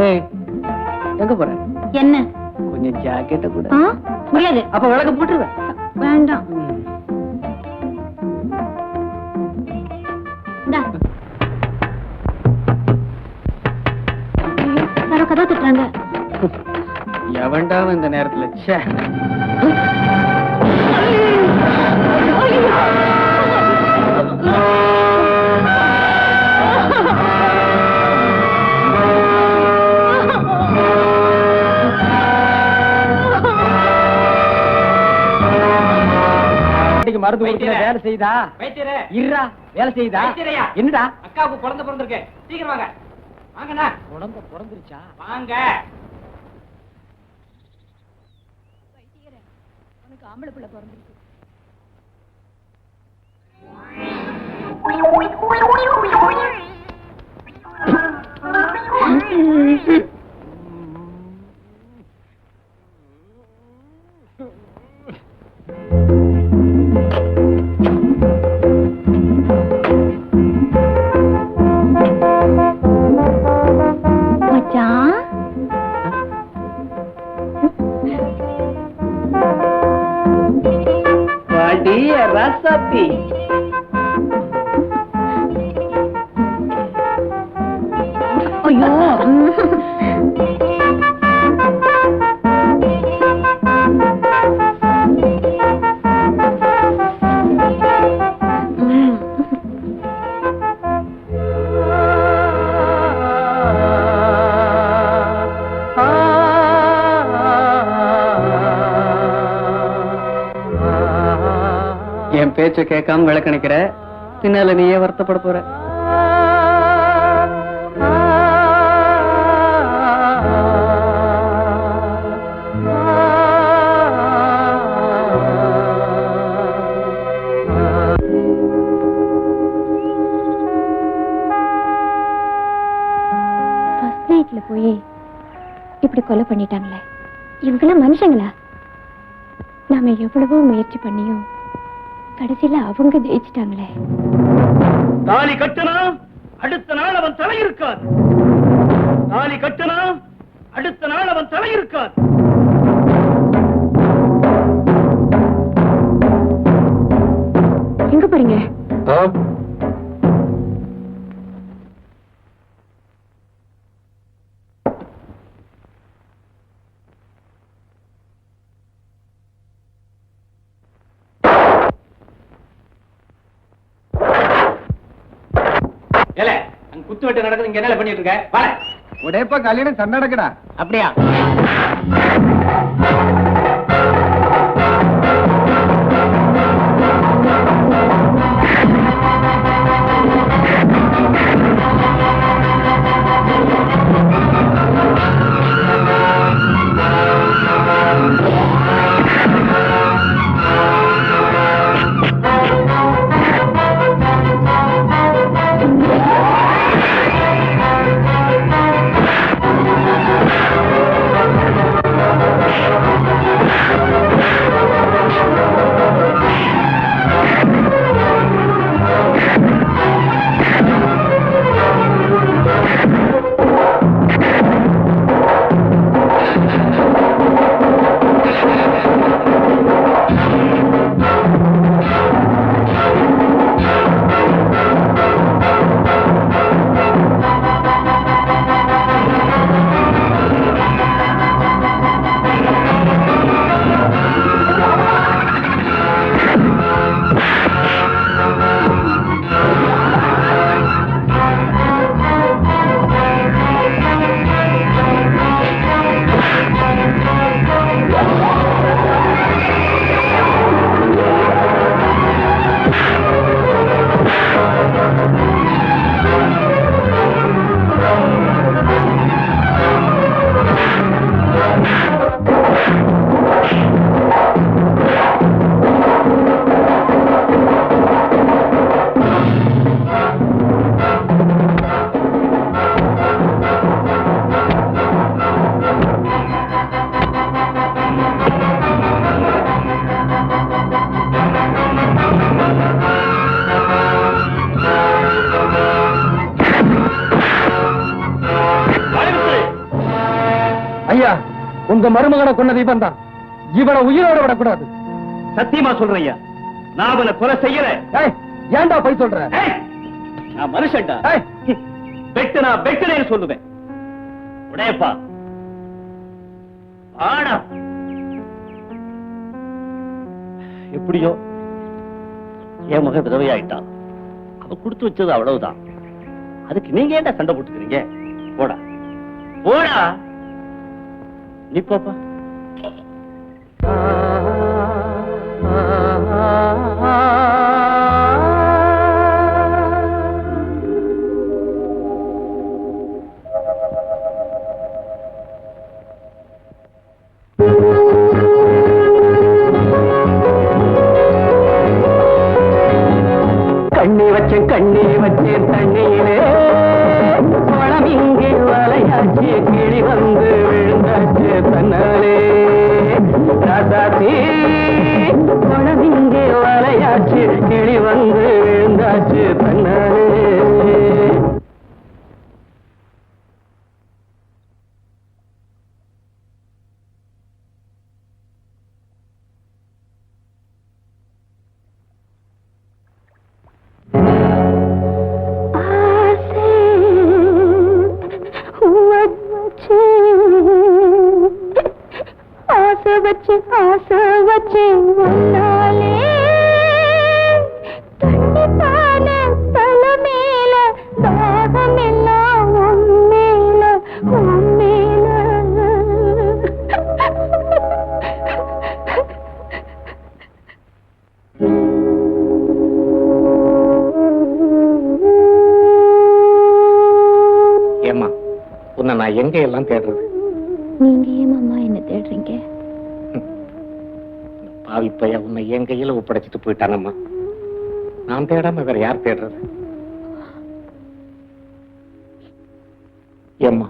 ஏய் எங்க போற? என்ன? கொஞ்சம் ஜாக்கெட்ட கூட. முடியாது. அப்ப விளக்கு போட்டுருவேன். வேண்டாம். யாரோ கதா தட்டுறாங்க. எவன்டா இந்த நேரத்துல? மருந்து வேலை செய்தா? இருடா, வேலை செய்தா? என்னடா? அக்காவுக்கு குழந்தை பிறந்திருக்கு. சீக்கிரம் வாங்க. வாங்கண்ணா. குழந்தை பிறந்துருச்சா? வாங்க. உனக்கு ஆம்பளை பிள்ளை பிறந்திருக்கு. ராசாத்தி ராசாத்தி. ஐயோ என் பேச்ச கேட்காம விளக்கணிக்கிற, பின்னால நீயே வருத்தப்பட போற. ஃபர்ஸ்ட் நைட்ல போய் இப்படி கொலை பண்ணிட்டாங்களே, இவங்கெல்லாம் மனுஷங்களா? நாம எவ்வளவோ முயற்சி பண்ணியும் கடைசியில அவங்க ஜெயிச்சிட்டாங்களே. தாலி கட்டினா அடுத்த நாள் அவன் தலை இருக்காது. தாலி கட்டினா அடுத்த நாள் அவன் தலை இருக்காது. எங்க போறீங்க? குத்து வெட்டு நடக்குது, இங்க என்ன பண்ணிட்டு இருக்க? வா. உடையப்ப கல்யாணம் சண்டை நடக்குடா. அப்படியா? ஐயா, உங்க மருமகனை கொன்னது இவன் தான். இவனை உயிரோட விடக்கூடாது. சத்தியமா சொல்றேன் ஐயா, நான் அவனை கொலை செய்யல. ஏன்டா போய் சொல்ற? நான் மனுஷன்டா. வெட்டுனா வெட்டுனே சொல்லுவேன். உடையப்பா ஆனா எப்படியோ என் மகன் விதவையாயிட்டான். அவ கொடுத்து வச்சது அவ்வளவுதான். அதுக்கு நீங்க ஏன்டா சண்டை போட்டுக்கிறீங்க? போடா போடா, நீ போப்பா. கண்ணி வச்சேன் தண்ணியிலே குளம் இங்கே வலையாச்சு, கிளி வந்து விழுந்தாச்சு தன்னாலே. ராசாத்தி குளம் இங்கே வலையாச்சு, கிளி வந்து விழுந்தாச்சு தன்னாலே. ஆசை வச்சு உன்னாலே தண்ணிப்பான தலை மேல தாகம் எல்லாம் உம்மேல உம்மேல. ஏம்மா உன்னை நான் எங்க எல்லாம் தேடுறது? நீங்க ஏன் அம்மா என்ன தேடுறீங்க? பாவி பையன் உன்னை என் கையில ஒப்படைச்சிட்டு போயிட்டானம்மா. நான் தேடாம வேற யார் தேடுறது? ஏம்மா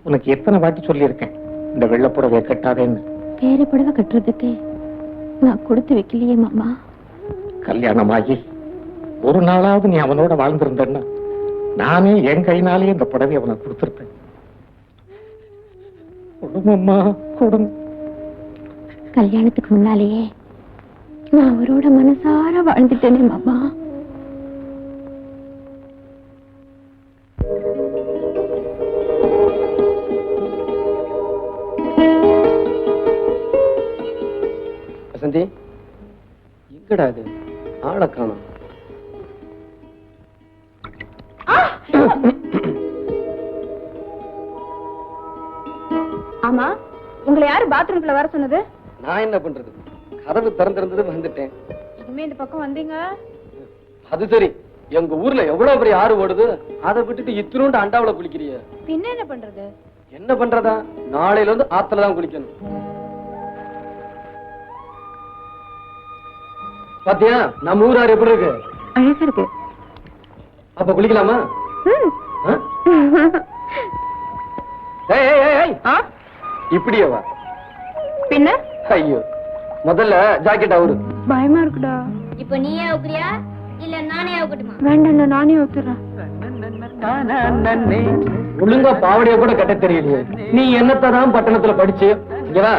உனக்கு எத்தனை வாட்டி சொல்லியிருக்கேன் இந்த வெள்ளப்புடவை கட்டாதேன்னு. வேற புடவை கட்டுறதுக்கு நான் கொடுத்து வைக்கலையே மாமா. கல்யாணமாகி ஒரு நாளாவது நீ அவனோட வாழ்ந்திருந்தன்னா நானே என் கையினாலே இந்த புடவை அவனுக்கு கொடுத்திருப்பேன். குடும்பம்மா குடும்பம். கல்யாணத்துக்கு முன்னாலேயே நான் அவரோட மனசார வாழ்ந்துட்டேனே மாமா. வசந்தி எங்கடா இது? ஆளை காணோம். ஆமா, உங்களை யாரு பாத்ரூம்குள்ள வர சொன்னது? நான் என்ன பண்றது? கதவு திறந்திருந்தது, வந்துட்டேன். இனிமே இந்த பக்கம் வந்தீங்க. அது சரி, எங்க ஊர்ல எவ்வளவு பெரிய ஆறு ஓடுது, அதை விட்டுட்டு இத்தினோண்டு அண்டாவுல குளிக்கிறிய. பின்ன என்ன பண்றது? என்ன பண்றதா? நாளையில இருந்து ஆத்துல தான் குளிக்கணும். பாத்தியா நம்ம ஊர் ஆறு எப்படி இருக்கு? அழகா இருக்கு. அப்ப குளிக்கலாமா? இப்படியே வா. பின்ன ஐயோ, முதல்ல ஜாக்கெட் அவரு. பயமா இருக்குடா. இப்ப நீயே அவுக்குறியா இல்ல நானே அவுக்கட்டுமா? வேண்டாம், நானே ஊத்துறேன். ஒழுங்கா பாவடைய கூட கட்ட தெரியலையே. நீ என்னத்தான் பட்டணத்துல படிச்சு இங்க வா.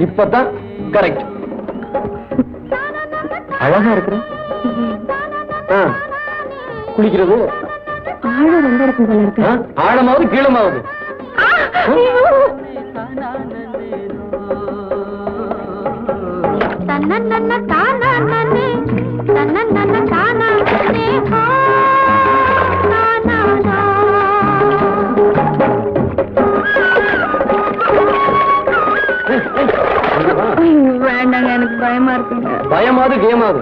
இப்பதான் கரெக்ட். அழகா இருக்கிற. குளிக்கிறது ஆழம் ரொம்ப இருக்கும் போல இருக்கு. ஆழமாவது கீழமாவது? வேண்டாங்க, எனக்கு பயமா இருக்குங்க. பயமாவது கேமாவது?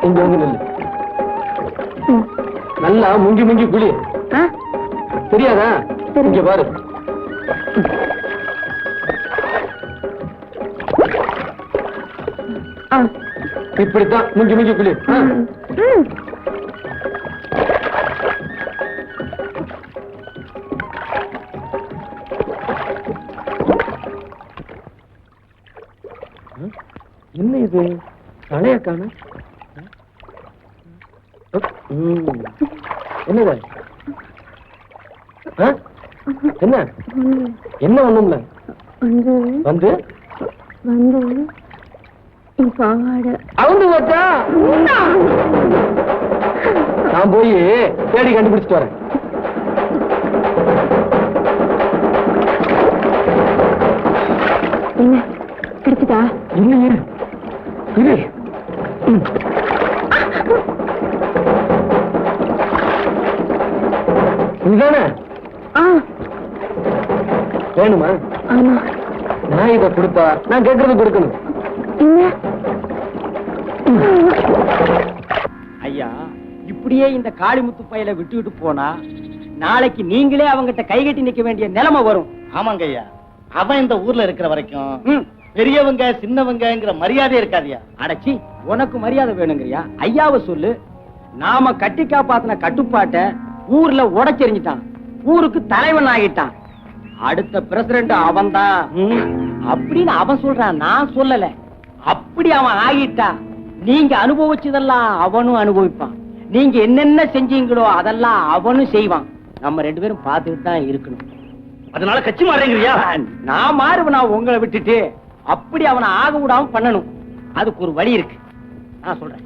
இங்க வந்து நில்லு. நல்லா முங்கி முங்கி குளி. தெரியாதா? இங்க பாரு. இப்படித்தான் முங்கி முங்கி குளி. என்ன இது? தலைய காண. என்னது? என்ன என்ன ஒண்ணும்ல வந்து பாவாடை அவுந்து வச்சா நான் போய் தேடி கண்டுபிடிச்சிட்டு வரேன். என்ன கிடைச்சதா? இல்லையே. இரு. இதுதானே வேணுமா? ஆமா. நான் இதை கொடுத்தா நான் கேட்கறது கொடுக்கணும். ஐயா, இப்படியே இந்த காளிமுத்து பையலை விட்டுவிட்டு போனா நாளைக்கு நீங்களே அவங்கிட்ட கைகட்டி நிக்க வேண்டிய நிலைமை வரும். ஆமாங்க ஐயா, அவன் இந்த ஊர்ல இருக்கிற வரைக்கும் பெரியவங்க சின்னவங்கிற மரியாதை இருக்காதியா. அடச்சி, உனக்கு மரியாதை வேணுங்கிறியா? ஐயாவை சொல்லு. நாம கட்டி காப்பாத்தின கட்டுப்பாட்டை ஊர்ல உடைச்செறிஞ்சிட்டான், ஊருக்கு தலைவன் ஆகிட்டான். அடுத்த பிரசிடண்ட் அவன் தான் அப்படின்னு அவன் சொல்றான், நான் சொல்லல. அப்படி அவன் ஆகிட்டா நீங்க அனுபவிச்சதெல்லாம் அவனும் அனுபவிப்பான். நீங்க என்னென்ன செஞ்சீங்களோ அதெல்லாம் அவனும் செய்வான். நம்ம ரெண்டு பேரும் பார்த்துட்டு தான் இருக்கணும். அதனால கட்சி மாறேங்கிறியா? நான் மாறுவனா உங்களை விட்டுட்டு அப்படி அவனை ஆக விடாம பண்ணணும். அதுக்கு ஒரு வழி இருக்கு, நான் சொல்றேன்.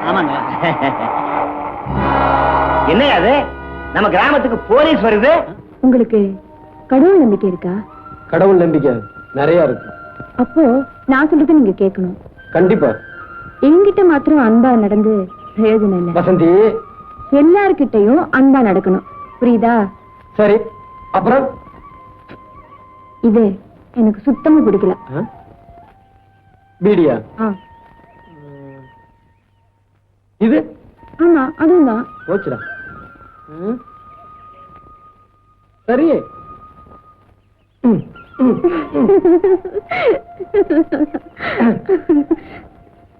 ஆமாங்க. என்ன அது, நம்ம கிராமத்துக்கு போலீஸ் வருது. உங்களுக்கு கடவுள் நம்பிக்கை இருக்கா? கடவுள் நம்பிக்கை நிறைய இருக்கு. அப்போ நான் சொல்றது நீங்க கேட்கணும். கண்டிப்பா. என்கிட்ட மாத்திரம் அன்பா நடந்து பிரயோஜனம் இல்ல வசந்தி. எல்லார்கிட்டையும் அன்பா நடக்கணும், புரியுதா? சரி, அப்புறம் இது எனக்கு சுத்தமா பிடிக்கல. பீடியா? இது? ஆமா, அதுவும் தான். போச்சுடா. சரி.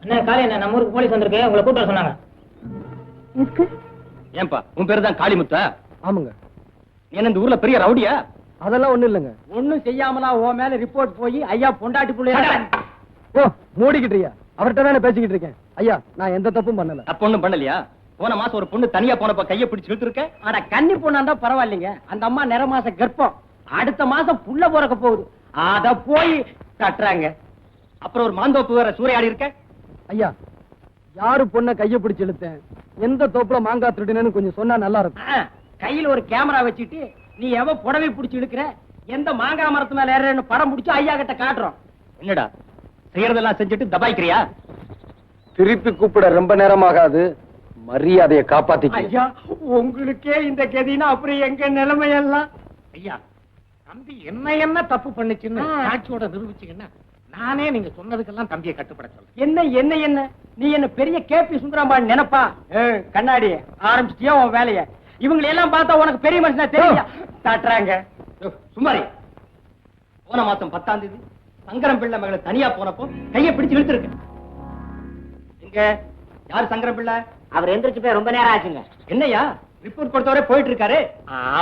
என்ன காலை, என்ன நம்ம ஊருக்கு போலீஸ் வந்திருக்கு, உங்களை கூட்ட சொன்னாங்க. ஏன்பா உன் பேரு தான் காளிமுத்தா? ஆமாங்க. நீ என்ன இந்த ஊர்ல பெரிய ரவுடியா? அதெல்லாம் ஒண்ணு இல்லைங்க. ஒண்ணும் செய்யாமலா உன் மேல ரிப்போர்ட் போய் ஐயா பொண்டாட்டி புள்ளைய ஓ, மூடிக்கிட்டியா? அவர்கிட்ட தானே பேசிக்கிட்டு இருக்கேன். ஐயா, நான் எந்த தப்பும் பண்ணல. தப்பு ஒண்ணும் பண்ணலையா? போன மாசம் ஒரு பொண்ணு தனியா போனப்ப கைய பிடிச்சு இழுத்துருக்க. ஆனா கன்னி பொண்ணா இருந்தா பரவாயில்லைங்க, அந்த அம்மா நிற மாச கர்ப்பம், அடுத்த மாசம் புள்ள பிறக்க போகுது, அத போய் தட்டுறாங்க. அப்புறம் ஒரு மாந்தோப்பு வேற சூறையாடி இருக்க. ஐயா, யாரு பொண்ண கைய பிடிச்சு இழுத்தேன், எந்த தோப்புல மாங்காய் திருடினு கொஞ்சம் சொன்னா நல்லா இருக்கும். கையில ஒரு கேமரா வச்சுட்டு நீ எவ புடவை பிடிச்சு இழுக்கிற, எந்த மாங்காய் மரத்து மேல ஏறன்னு படம் பிடிச்சு ஐயா கிட்ட காட்டுறோம். என்னடா செய்யறதெல்லாம் செஞ்சுட்டு தபாய்க்கிறியா? திருப்பி கூப்பிட ரொம்ப நேரம் ஆகாது, மரியாதையை காப்பாத்திக்க. ஐயா, உங்களுக்கே இந்த கதினா அப்புறம் எங்க நிலைமையெல்லாம். ஐயா, தம்பி என்ன தப்பு பண்ணுச்சுன்னு சாட்சியோட நிரூபிச்சீங்கன்னா நானே நீங்க சொன்னதுக்கெல்லாம் தம்பியை கட்டுப்பட சொல்றேன். என்ன என்ன என்ன நீ என்ன பெரிய கேபி சுந்தரம்பாள் நினைப்பா? கண்ணாடி ஆரம்பிச்சிட்டியா உன் வேலைய? இவங்களை எல்லாம் பார்த்தா உனக்கு பெரிய மனுஷனா தெரியல காட்டுறாங்க. சுமாரி போன மாசம் 10ஆம் தேதி சங்கரம் பிள்ளை மகளை தனியா போனப்போ கையை பிடிச்சு இழுத்துருக்கு. இங்க யார் சங்கரம் பிள்ளை? அவர் எந்திரிச்சு போய் ரொம்ப நேரம் ஆச்சுங்க. என்னையா ரிப்போர்ட் கொடுத்தவரே போயிட்டு இருக்காரு.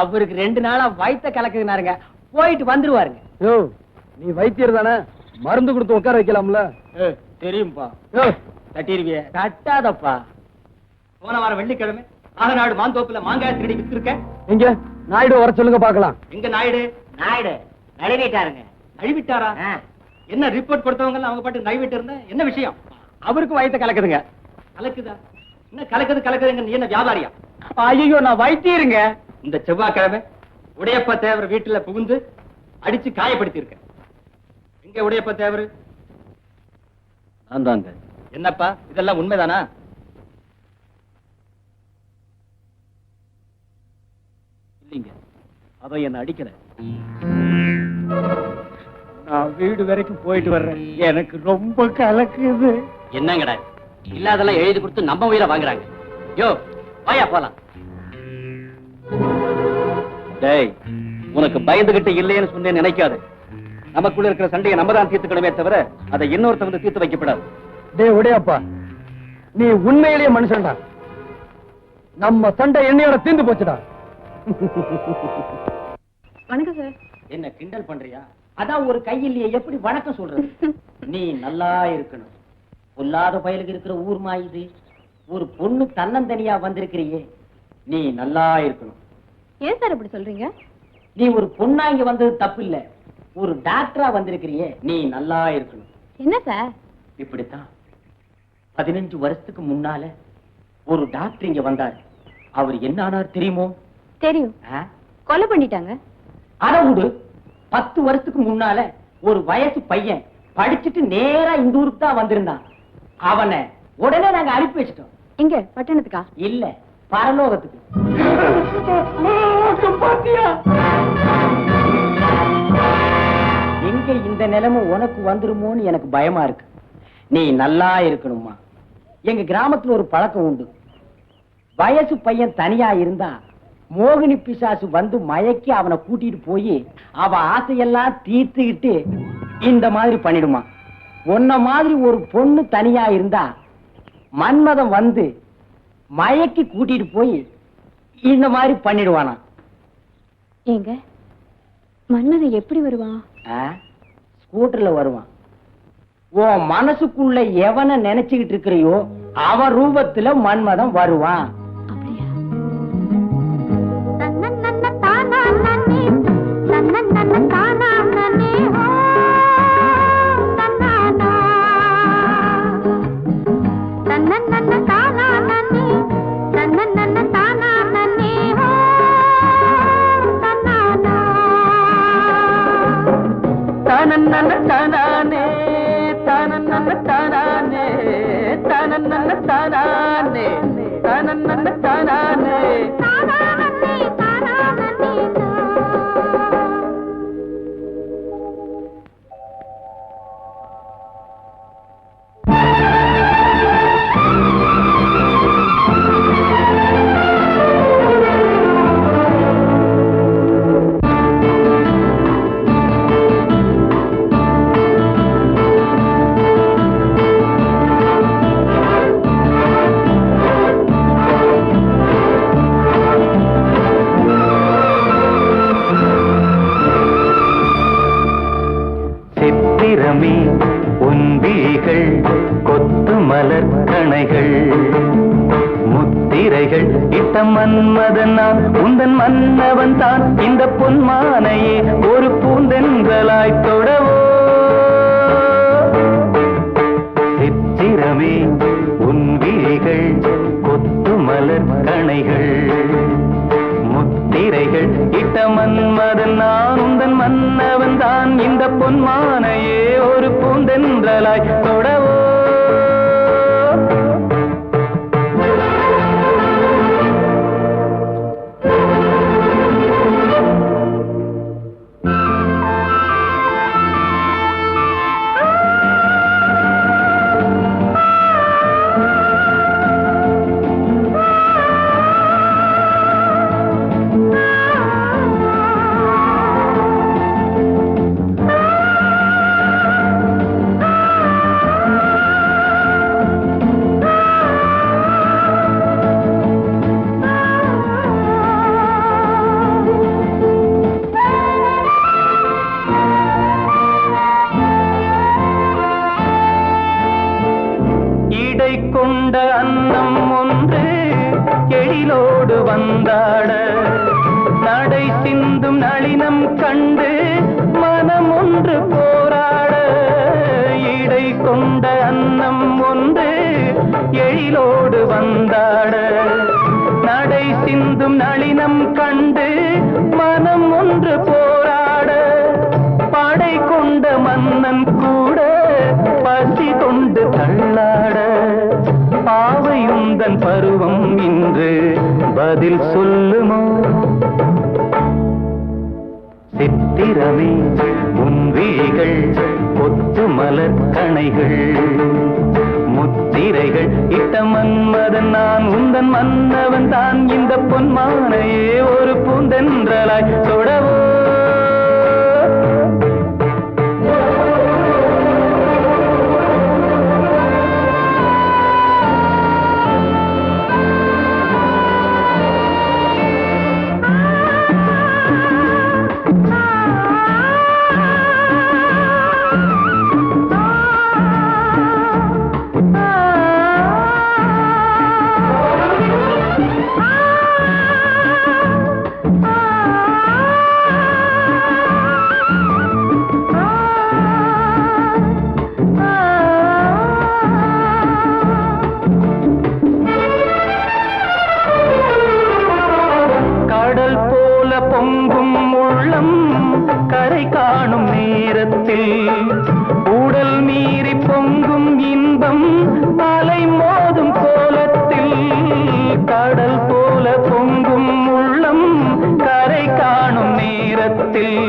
அவருக்கு 2 நாளா வயித்த கலக்குதுனாருங்க, போயிட்டு வந்துருவாருங்க. யோ, நீ வைத்தியர் தானே, மருந்து கொடுத்து உட்கார வைக்கலாம்ல? தெரியும்பா. தட்டிருவிய தட்டாதப்பா. போன வாரம் வெள்ளிக்கிழமை ஆகநாடு மாந்தோப்புல மாங்காய் திருடி வித்துருக்க. எங்க நாயுடு வர சொல்லுங்க பாக்கலாம். எங்க நாயுடு? நாயுடு நழுவிட்டாருங்க. நழுவிட்டாரா? என்ன ரிப்போர்ட் கொடுத்தவங்க அவங்க பாட்டு நழுவிட்டு இருந்த என்ன விஷயம்? அவருக்கு வயித்த கலக்குதுங்க. கலக்குதா? என்ன கலக்குதுங்க? நீ என்ன வியாபாரியா? ஐயோ, நான் வைத்தியருங்க. இந்த செவ்வாய்க்கிழமை உடையப்ப தேவர் வீட்டுல புகுந்து அடிச்சு காயப்படுத்தி இருக்க. எங்க உடையப்ப தேவர்? நான் தாங்க. என்னப்பா இதெல்லாம் உண்மைதானா? இல்லீங்க, அவ என்ன அடிக்கல. நான் வீடு வரைக்கும் போயிட்டு வர்றேன், எனக்கு ரொம்ப கலக்குது. என்னங்கடா இல்லாதெல்லாம் எழுதி கொடுத்து நம்ம உயிரை வாங்குறாங்க. யோ வாயா போலாம். டேய், உனக்கு பயந்துகிட்டு இல்லைன்னு சொன்னேன்னு நினைக்காது. நமக்குள்ள இருக்கிற சண்டையை நம்ம தான் தீர்த்துக்கணுமே தவிர அதை இன்னொருத்த வந்து தீர்த்து வைக்கப்படாது. டேய் உடையப்பா, நீ உண்மையிலேயே மனுஷன்டா. நம்ம சண்டை என்னையோட தீர்ந்து போச்சுடா. வணக்கம் சார். என்ன கிண்டல் பண்றியா? அதான் ஒரு கையிலேயே எப்படி வணக்கம் சொல்றது? நீ நல்லா இருக்கணும். பொல்லாத பயலுக்கு இருக்கிற ஊர் மாயுது, ஒரு பொண்ணு தன்னந்தனியா வந்திருக்கிறியே, நீ நல்லா இருக்கணும். ஏன் சார் இப்படி சொல்றீங்க? நீ ஒரு பொண்ணா இங்க வந்தது தப்பு இல்ல, ஒரு டாக்டரா வந்திருக்கிறியே, நீ நல்லா இருக்கணும். என்ன சார்? இப்படித்தான் 15 வருஷத்துக்கு முன்னால ஒரு டாக்டர் இங்க வந்தார். அவர் என்ன ஆனார் தெரியுமோ? தெரியும். கொலை பண்ணிட்டாங்க. அத விடு, 10 வருஷத்துக்கு முன்னால ஒரு வயசு பையன் படிச்சுட்டு நேரா இந்த ஊருக்கு தான் வந்திருந்தான். அவனை உடனே நாங்க அனுப்பி வச்சிட்டோம். எங்க பட்டணத்துக்கா? இல்ல, பரலோகத்துக்கு. எங்க இந்த நிலைமை உனக்கு வந்துருமோன்னு எனக்கு பயமா இருக்கு. நீ நல்லா இருக்கணுமா? எங்க கிராமத்துல ஒரு பழக்கம் உண்டு. வயசு பையன் தனியா இருந்தா மோகினி பிசாசு வந்து மயக்கி அவனை கூட்டிட்டு போய் அவ ஆசையெல்லாம் தீர்த்துக்கிட்டு இந்த மாதிரி பண்ணிடுமா. உன்ன மாதிரி ஒரு பொண்ணு தனியா இருந்தா மன்மதன் வந்து மயக்கி கூட்டிட்டு போய் இந்த மாதிரி பண்ணிடுவானா. ஏங்க, மன்மதன் எப்படி வருவான்? ஸ்கூட்டர்ல வருவான். உன் மனசுக்குள்ள எவனை நினைச்சுக்கிட்டு இருக்கிறியோ அவன் ரூபத்துல மன்மதன் வருவான். அப்படியா? மன்மதன் நான் உந்தன் மன்னவன் தான் இந்த பொன்மானையே ஒரு பூந்தென்றலாய் தொடவோ சித்திரமே உன் விழிகள் கொத்து மலர் கணைகள் முத்திரைகள் இட்ட மன்மதன் நான் உந்தன் மன்னவன் தான் இந்த பொன்மானையே ஒரு பூந்தென்றலாய் தொடவோ கொண்ட அன்னம் ஒன்று எழிலோடு வந்தாட நடை சிந்தும் நளினம் கண்டு மனம் ஒன்று போராட இடை கொண்ட அன்னம் ஒன்று எழிலோடு வந்தாட நடை சிந்தும் நளினம் கண்டு மனம் ஒன்று போராட படை கொண்ட மன்னன் கூட பசி கொண்டு தள்ளாட பாவையுந்தன் பருவம் இன்று பதில் சொல்லுமோ சித்திரமே உன் விழிகள் கொத்து மலர் கணைகள் முத்திரைகள் இட்ட மன்மதன் நான் உந்தன் மன்னவன் தான் இந்த பொன்மானையே ஒரு பூந்தென்றலாய் தொடவோ பொங்கும் உள்ளம் கரை காணும் நேரத்தில் உடல் மீறி பொங்கும் இன்பம் அலை மோதும் கோலத்தில் கடல் போல பொங்கும் உள்ளம் கரை காணும் நேரத்தில்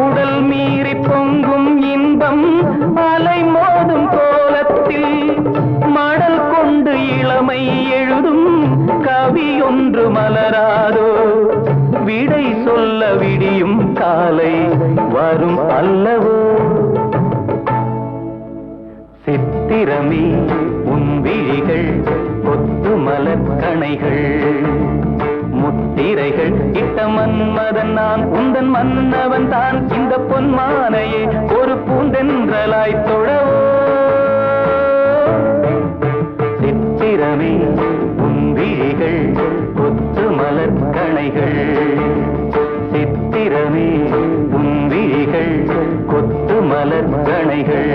உடல் மீறி பொங்கும் இன்பம் அலை மோதும் கோலத்தில் மடல் கொண்டு இளமை எழுதும் கவி ஒன்று மலராதோ விடை சொல்ல விடியும் காலை வரும் அல்லவோ சித்திரமே உன் விழிகள் கொத்து மலர் கணைகள் முத்திரைகள் இட்ட மன்மதன் நான் உந்தன் மன்னவன் தான் இந்த பொன்மானையே ஒரு பூந்தென்றலாய் தொடவோ சித்திரமே உன் விழிகள் கொத்து மலர் கணைகள் சித்திரமே உன் விழிகள் கொத்து மலர் கணைகள்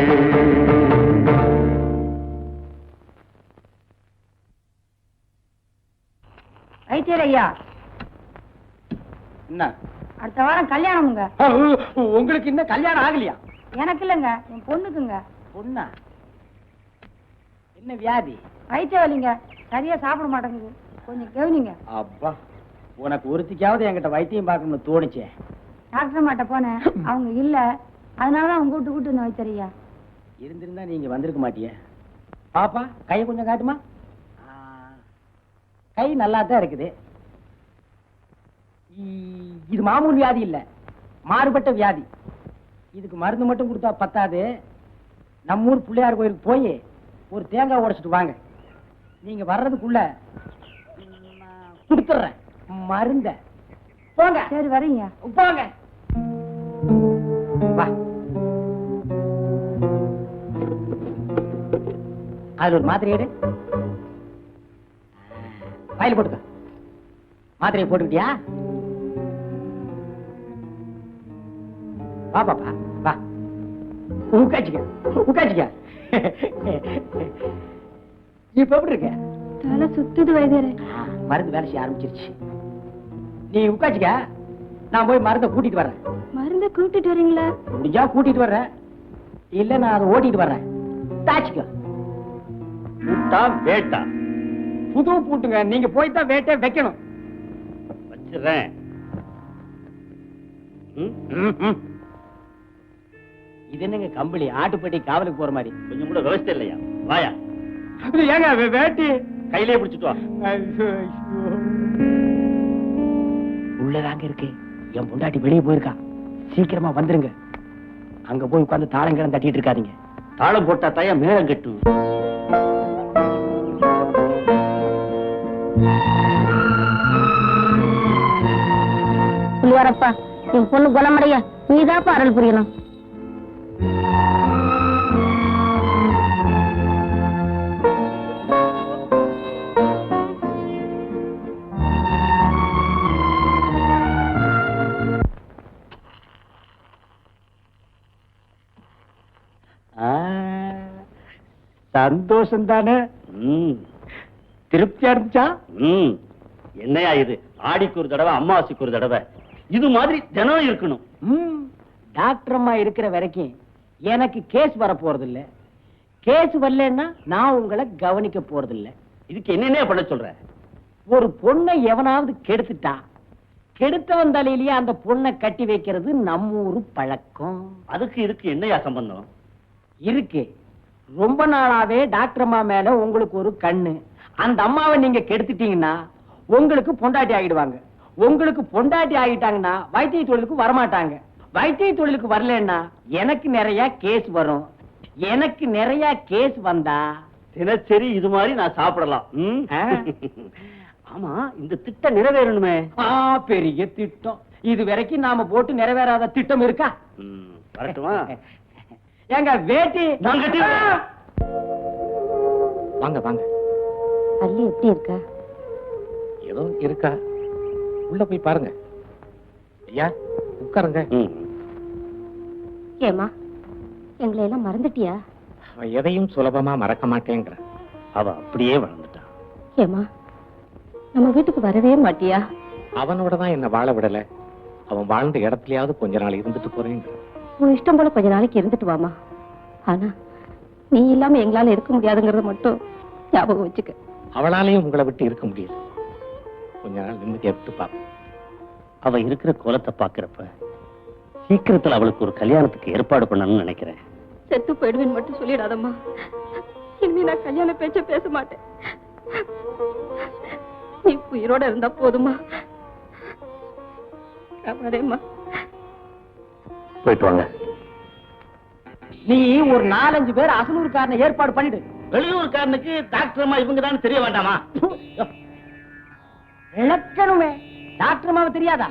வைத்தியர் ஐயா என்ன அடுத்த வாரம் கல்யாணம்ங்க. உங்களுக்கு இன்னும் கல்யாணம் ஆகலையா? எனக்கு இல்லைங்க, என் பொண்ணுக்குங்க. பொண்ணா? என்ன வியாதி? வயிற்று வலிங்க, சரியா சாப்பிட மாட்டேங்குது, கொஞ்சம் கவனிங்க. அப்பா, உனக்கு ஒருத்திக்காவது என்கிட்ட வைத்தியம் பார்க்கணும்னு தோணுச்சே. டாக்டர் மாட்ட போனேன், அவங்க இல்ல, அதனாலதான் அவங்க கூட்டு வந்து வைத்தறியா. இருந்திருந்தா நீங்க வந்திருக்க மாட்டிய. பாப்பா, கையை கொஞ்சம் காட்டுமா? கை நல்லா தான் இருக்குது. இது மாமூல் வியாதி இல்ல, மாறுபட்ட வியாதி. இதுக்கு மருந்து மட்டும் கொடுத்தா பத்தாது. நம்ம ஊர் பிள்ளையார் கோயிலுக்கு போய் ஒரு தேங்காய் உடைச்சிட்டு வாங்க. நீங்க வர்றதுக்குள்ள கொடுத்துறேன் மருந்த. போங்க. சரி, வரீங்க. போங்க. வா. அதுல ஒரு மாத்திரை எடு, வாயில போட்டுக்க. மாத்திரையை போட்டுக்கிட்டியா? வா பாப்பா வா, உட்காச்சிக்க உட்காச்சிக்க. இப்ப எப்படி இருக்க? தலை சுத்துது வைத்தியரே. மருந்து வேலை செய்ய ஆரம்பிச்சிருச்சு. நீ உட்காச்சிக்க, நான் போய் மருந்தை கூட்டிட்டு வர்றேன். மருந்த கூட்டிட்டு வரீங்களா? முடிஞ்சா கூட்டிட்டு வர்றேன், இல்ல நான் அதை ஓட்டிட்டு வர்றேன். தாச்சிக்க. பூட்டா வேட்டா? புது பூட்டுங்க, நீங்க போய் தான் வேட்டை வைக்கணும். வச்சிடுறேன். இது என்னங்க கம்பளி, ஆட்டுப்பட்டி காவலுக்கு போற மாதிரி? கொஞ்சம் கூட விவசாயம் இல்லையா? வாயா. ஏங்க வேட்டி கையிலேயே பிடிச்சிட்டு வா. உள்ளதாங்க இருக்கு. என் பொண்டாட்டி வெளியே போயிருக்கா, சீக்கிரமா வந்துருங்க. அங்க போய் உட்கார்ந்து தாளங்கிழம் தட்டிட்டு இருக்காதீங்க. தாளம் போட்டா தாயா மேளம் கட்டு. புள்ளியாரப்பா, என் பொண்ணு குணமடைய நீதாப்பா அருள் புரியணும். சந்தோஷம் தானே? திருப்தியா இருந்துச்சா? என்னையா இது, ஆடிக்கு ஒரு தடவை அம்மாவாசைக்கு ஒரு தடவை இது மாதிரி தினம் இருக்கணும். டாக்டர் அம்மா இருக்கிற வரைக்கும் எனக்கு கேஸ் வர போறது இல்ல. கேஸ் வரலன்னா நான் உங்களை கவனிக்க போறது இல்ல. இதுக்கு என்னென்ன பண்ண சொல்ற? ஒரு பொண்ணை எவனாவது கெடுத்துட்டா, கெடுத்தவன் தலையிலேயே அந்த பொண்ணை கட்டி வைக்கிறது நம்ம ஊரு பழக்கம். அதுக்கு இதுக்கு என்னையா சம்பந்தம்? இருக்கு. ரொம்ப நாளாவே டாக்டர் அம்மா மேல உங்களுக்கு ஒரு கண்ணு. அந்த அம்மாவை நீங்க கெடுத்துட்டீங்கன்னா உங்களுக்கு பொண்டாட்டி ஆகிடுவாங்க. உங்களுக்கு பொண்டாட்டி ஆகிட்டாங்கன்னா வைத்திய தொழிலுக்கு வரமாட்டாங்க. வைத்திய தொழிலுக்கு வரலன்னா எனக்கு நிறைய கேஸ் வரும். எனக்கு நிறைய கேஸ் வந்தா தினசரி இது மாதிரி நான் சாப்பிடலாம். ஆமா, இந்த திட்டம் நிறைவேறணுமே. பெரிய திட்டம். இது வரைக்கும் நாம போட்டு நிறைவேறாத திட்டம் இருக்கா? வரட்டுமா? எங்க வேட்டி வாங்க வாங்க. அள்ளி எப்படி இருக்கா? ஏதோ இருக்கா, உள்ள போய் பாருங்க. ஐயா உட்காருங்க. ஏமா, எங்களை எல்லாம் மறந்துட்டியா? அவன் எதையும் சுலபமா மறக்க மாட்டேங்கிற. அவ அப்படியே வளர்ந்துட்டான். ஏமா, நம்ம வீட்டுக்கு வரவே மாட்டியா? அவனோட தான் என்ன வாழ விடல. அவன் வாழ்ந்த இடத்துலயாவது கொஞ்ச நாள் இருந்துட்டு போறேங்க. உன் இஷ்டம் போல கொஞ்ச நாளைக்கு இருந்துட்டு வாமா. ஆனா நீ இல்லாம எங்களால இருக்க முடியாதுங்கறத மட்டும் ஞாபகம் வச்சுக்க. அவளாலேயும் உங்களை விட்டு இருக்க முடியல. கொஞ்ச நாள் நிம்மதியா விட்டு பாப்போம். அவ இருக்கிற கோலத்தை பாக்குறப்ப சீக்கிரத்துல அவளுக்கு ஒரு கல்யாணத்துக்கு ஏற்பாடு பண்ணணும்னு நினைக்கிறேன். செத்து போயிடுவேன் மட்டும் சொல்லிடாதம்மா. இனிமே நான் கல்யாண பேச்ச பேச மாட்டேன். நீ உயிரோட இருந்தா போதுமா? வரேம்மா. போயிட்டு வாங்க. நீ ஒரு 4-5 பேர் அசலூர்காரனை ஏற்பாடு பண்ணிடு. வெளியூர்காரனுக்கு டாக்டர் அம்மா இவங்க தான் தெரிய வேண்டாமா? விளக்கணுமே. டாக்டர் அம்மாவை தெரியாதா?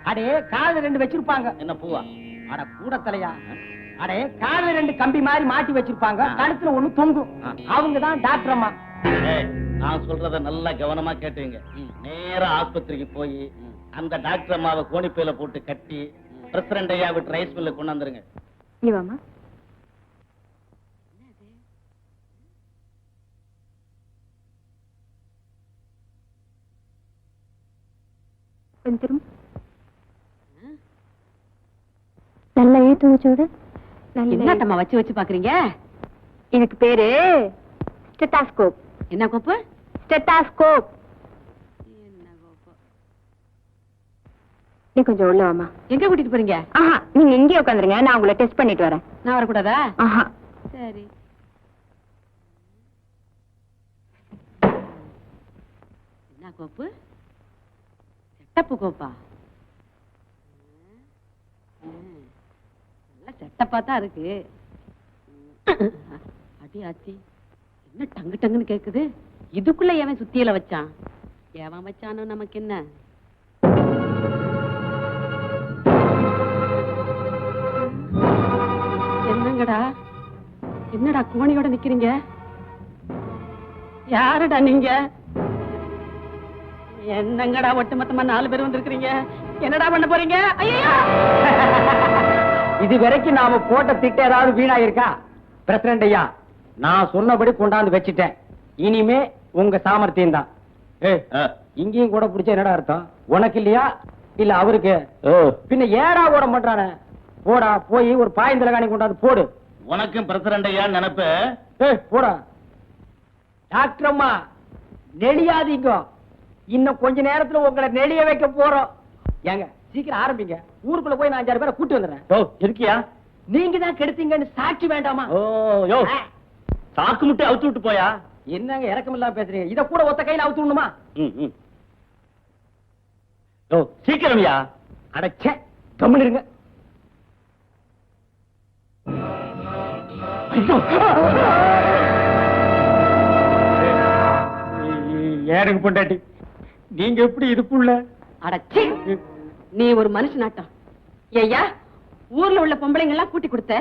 அடே காதுல 2 வச்சிருப்பாங்க. என்ன பூவா? அட கூட தலையா. அடே காதுல 2 கம்பி மாதிரி மாட்டி வச்சிருப்பாங்க, கழுத்துல ஒண்ணு தொங்கும். அவங்க தான் டாக்டர் அம்மா. நான் சொல்றத நல்லா கவனமா கேட்டுங்க. நேரா ஆஸ்பத்திரிக்கு போய் அந்த டாக்டர் அம்மாவை கோணிப்பையில போட்டு கட்டி பிரசிடண்ட் ஐயா விட்டு ரைஸ் மில்ல கொண்டு வந்துருங்க. நீ வாமா. நல்லா இழுத்து மூச்சோடு. என்னத்தம்மா வச்சு வச்சு பாக்குறீங்க? எனக்கு பேரு ஸ்டெத்தாஸ்கோப். என்ன கோப்பு? ஸ்டெத்தாஸ்கோப். நீ கொஞ்சம் உள்ள வாமா. எங்க கூட்டிட்டு போறீங்க? ஆஹா, நீங்க இங்கே உட்காந்துருங்க, நான் உங்களை டெஸ்ட் பண்ணிட்டு வரேன். நான் வரக்கூடாதா? ஆஹா. சரி. என்ன கோப்பு? செட்டப்பு கோப்பா? நல்ல செட்டப்பா தான் இருக்கு. அடி ஆச்சி, என்ன டங்கு டங்குன்னு கேக்குது? இதுக்குள்ள எவன் சுத்தியில வச்சான்? எவன் வச்சானோ நமக்கு என்ன? என்னங்கடா, என்னடா கோணியோட நிக்கிறீங்க? யாருடா நீங்க? என்னங்கடா ஒட்டுமொத்தமா 4 பேர் வந்திருக்கீங்க, என்னடா பண்ண போறீங்க? ஐயா, இது வரைக்கும் நாம போட்ட திட்டம் ஏதாவது வீணாயிருக்கா? பிரசிடண்ட் ஐயா, நான் சொன்னபடி கொண்டாந்து வச்சிட்டேன். இனிமே உங்க சாமர்த்தியம் தான். இங்கேயும் கூட பிடிச்ச என்னடா அர்த்தம்? உனக்கு இல்லையா இல்ல அவருக்கு? பின்ன ஏடா ஓட மாட்டானே. போடா, போய் ஒரு பாயந்தலகாணி கொண்டாந்து போடு. உனக்கும் பிரசிடண்ட் ஐயா நினைப்பு. போடா. டாக்டர் அம்மா, நெளியாதீங்க. இன்னும் கொஞ்ச நேரத்துல உங்களை நெளிய வைக்க போறோம். ஏங்க சீக்கிரம் ஆரம்பிங்க. ஊருக்குள்ள போய் நான் 5-6 பேரை கூட்டி வந்துடுறேன். இருக்கியா? நீங்க தான் கெடுத்தீங்கன்னு சாட்சி வேண்டாமா? சாக்கு முட்டை அவுத்து விட்டு போயா. என்னங்க இறக்கம் இல்லாம பேசுறீங்க? இத கூட ஒத்த கையில அவுத்து விடணுமா? சீக்கிரம்யா. அடச்சே, கம்முன்னு இருங்க. ஏனுங்க பொண்டாட்டி, நீங்க எப்படி இதுக்குள்ள? அடச்சி, நீ ஒரு மனுஷனாட்டம். ஐயா, ஊர்ல உள்ள பொம்பளைங்க எல்லாம் கூட்டி கொடுத்த,